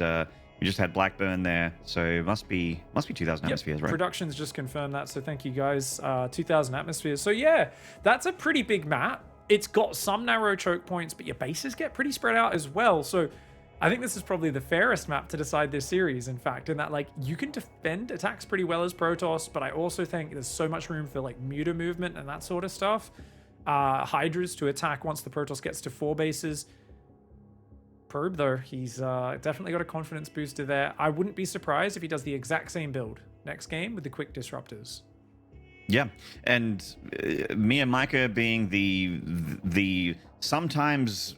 Blackburn there, so it must be 2000 Atmospheres, right? Productions just confirmed that, so thank you guys. 2000 Atmospheres. So yeah, that's a pretty big map. It's got some narrow choke points, but your bases get pretty spread out as well. So I think this is probably the fairest map to decide this series, in fact, in that like you can defend attacks pretty well as Protoss, but I also think there's so much room for like muta movement and that sort of stuff. Hydras to attack once the Protoss gets to 4 bases. Probe, though, he's definitely got a confidence booster there. I wouldn't be surprised if he does the exact same build next game with the quick disruptors. Yeah, and MeomaikA being the sometimes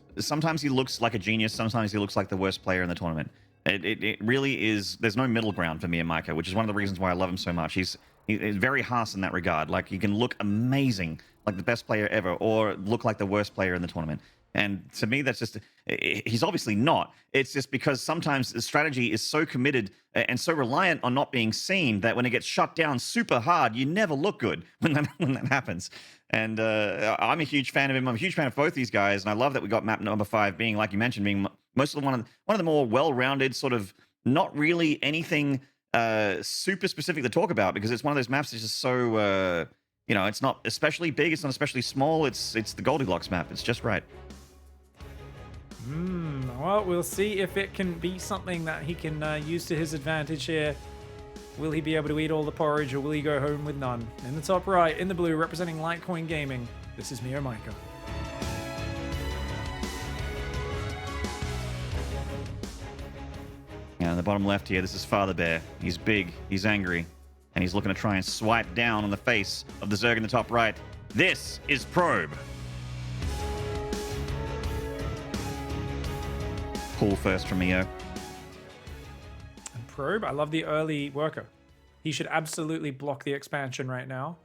he looks like a genius, sometimes he looks like the worst player in the tournament. It really is. There's no middle ground for MeomaikA, which is one of the reasons why I love him so much. He's very harsh in that regard. Like, you can look amazing, like the best player ever, or look like the worst player in the tournament. And to me, that's just, he's obviously not. It's just because sometimes the strategy is so committed and so reliant on not being seen that when it gets shut down super hard, you never look good when that happens. And I'm a huge fan of him. I'm a huge fan of both these guys. And I love that we got map number 5 being, like you mentioned, being most of one of the more well-rounded, sort of not really anything super specific to talk about, because it's one of those maps that's just so, you know, it's not especially big, it's not especially small. It's the Goldilocks map. It's just right. Well, we'll see if it can be something that he can use to his advantage here. Will he be able to eat all the porridge, or will he go home with none? In the top right, in the blue, representing Litecoin Gaming, this is MeomaikA. And on the bottom left here, this is Father Bear. He's big, he's angry, and he's looking to try and swipe down on the face of the Zerg in the top right. This is Probe. Pull first from Mio. And Probe, I love the early worker. He should absolutely block the expansion right now.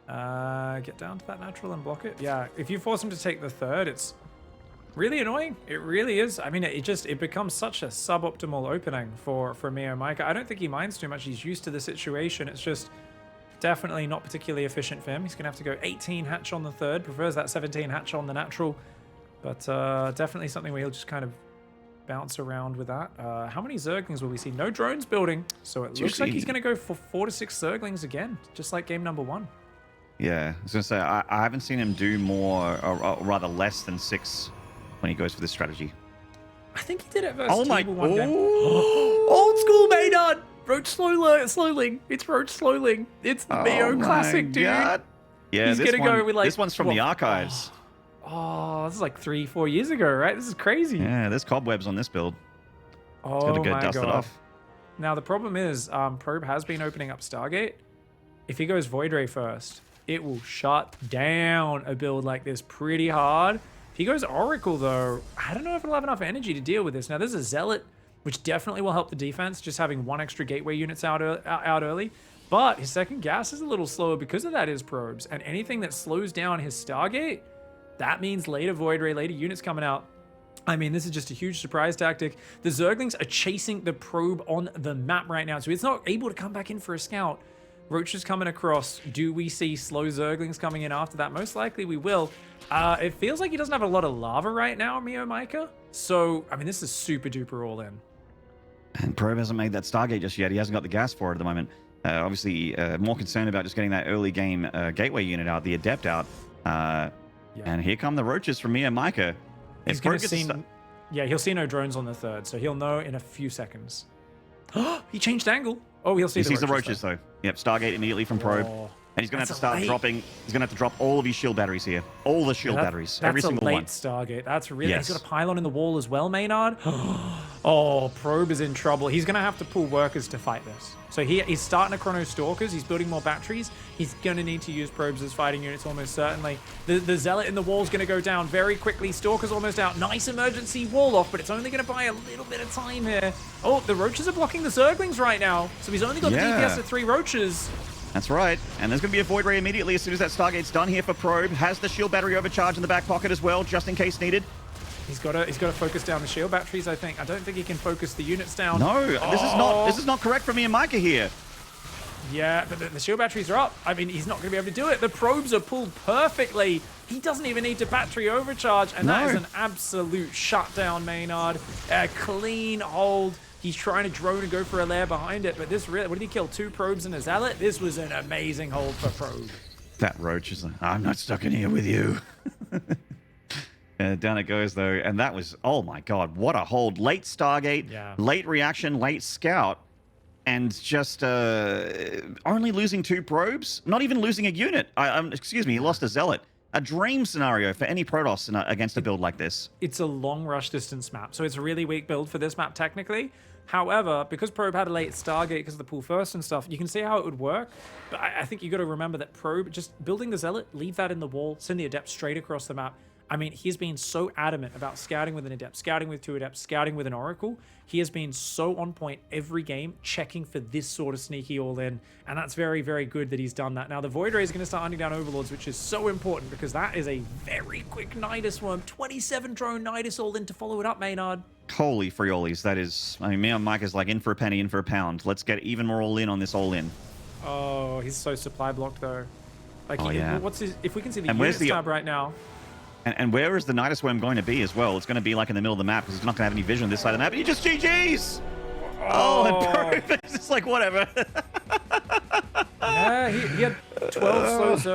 Get down to that natural and block it. Yeah, if you force him to take the third, it's really annoying. It really is. I mean, it becomes such a suboptimal opening for MeomaikA. I don't think he minds too much. He's used to the situation. It's just definitely not particularly efficient for him. He's going to have to go 18 hatch on the third. Prefers that 17 hatch on the natural. But definitely something where he'll just kind of bounce around with that. How many Zerglings will we see? No drones building, so it looks like he's going to go for 4 to 6 Zerglings again, just like game number 1. Yeah, I was going to say, I haven't seen him do more, or rather less than 6 when he goes for this strategy. I think he did it versus Oh my... one game. Oh! Old school Maynard! Roach Slowling. It's Roach Slowling. It's the Meo classic, dude. God. Yeah, He's gonna go with like... This one's from the archives. Oh, this is like 3-4 years ago, right? This is crazy. Yeah, there's cobwebs on this build. Oh, it's got to go my dust God. it off. Now, the problem is, Probe has been opening up Stargate. If he goes Void Ray first, it will shut down a build like this pretty hard. If he goes Oracle, though, I don't know if it'll have enough energy to deal with this. Now, there's a Zealot, which definitely will help the defense, just having 1 extra gateway units out early. But his second gas is a little slower because of that is probes. And anything that slows down his Stargate, that means later Void Ray, later units coming out. I mean, this is just a huge surprise tactic. The Zerglings are chasing the probe on the map right now, so it's not able to come back in for a scout. Roach is coming across. Do we see slow Zerglings coming in after that? Most likely we will. It feels like he doesn't have a lot of lava right now, MeomaikA. So, I mean, this is super duper all in. And Probe hasn't made that Stargate just yet. He hasn't got the gas for it at the moment. Obviously, more concerned about just getting that early game gateway unit out, the Adept out. And here come the Roaches from MeomaikA. He's going to see... Yeah, he'll see no drones on the 3rd, so he'll know in a few seconds. He changed angle. Oh, he'll see the Roaches. He sees the Roaches, though. Yep, Stargate immediately from Probe. Oh, and he's going to have to start dropping... He's going to have to drop all of his shield batteries here. All the shield batteries. Every single one. That's a late Stargate. That's really... Yes. He's got a pylon in the wall as well, Maynard. Oh, Probe is in trouble. He's going to have to pull workers to fight this. So he's starting to chrono Stalkers. He's building more batteries. He's going to need to use Probes as fighting units almost certainly. The Zealot in the wall is going to go down very quickly. Stalker's almost out. Nice emergency wall off, but it's only going to buy a little bit of time here. Oh, the Roaches are blocking the Zerglings right now. So he's only got the DPS of 3 Roaches. That's right. And there's going to be a Void Ray immediately as soon as that Stargate's done here for Probe. Has the shield battery overcharge in the back pocket as well, just in case needed. He's got to focus down the shield batteries, I think. I don't think he can focus the units down. No, this is not correct for MeomaikA here. Yeah, but the shield batteries are up. I mean, he's not going to be able to do it. The probes are pulled perfectly. He doesn't even need to battery overcharge, and that is an absolute shutdown, Maynard. A clean hold. He's trying to drone and go for a lair behind it, but this really, what did he kill? 2 probes and a Zealot? This was an amazing hold for Probe. That Roach is like, I'm not stuck in here with you. Down it goes, though, and that was, oh my God, what a hold. Late Stargate, late reaction, late scout, and just only losing 2 probes, not even losing a unit. Excuse me, he lost a Zealot. A dream scenario for any Protoss against a build like this. It's a long rush distance map, so it's a really weak build for this map technically. However, because Probe had a late Stargate because of the pull first and stuff, you can see how it would work. But I think you got to remember that Probe, just building the Zealot, leave that in the wall, send the Adept straight across the map. I mean, he's been so adamant about scouting with an Adept, scouting with 2 Adepts, scouting with an Oracle. He has been so on point every game, checking for this sort of sneaky all-in. And that's very, very good that he's done that. Now, the Void Ray is going to start hunting down Overlords, which is so important because that is a very quick Nidus Worm. 27 drone Nidus all-in to follow it up, Maynard. Holy friolies, that is... I mean, MeomaikA's like in for a penny, in for a pound. Let's get even more all-in on this all-in. Oh, he's so supply blocked, though. Like, what's his... If we can see the and units tab right now... And where is the Nidus Worm going to be as well? It's going to be like in the middle of the map because it's not going to have any vision on this side of the map. And he just GG's! Oh, and Probe is just like, whatever. Yeah, he had 12 slow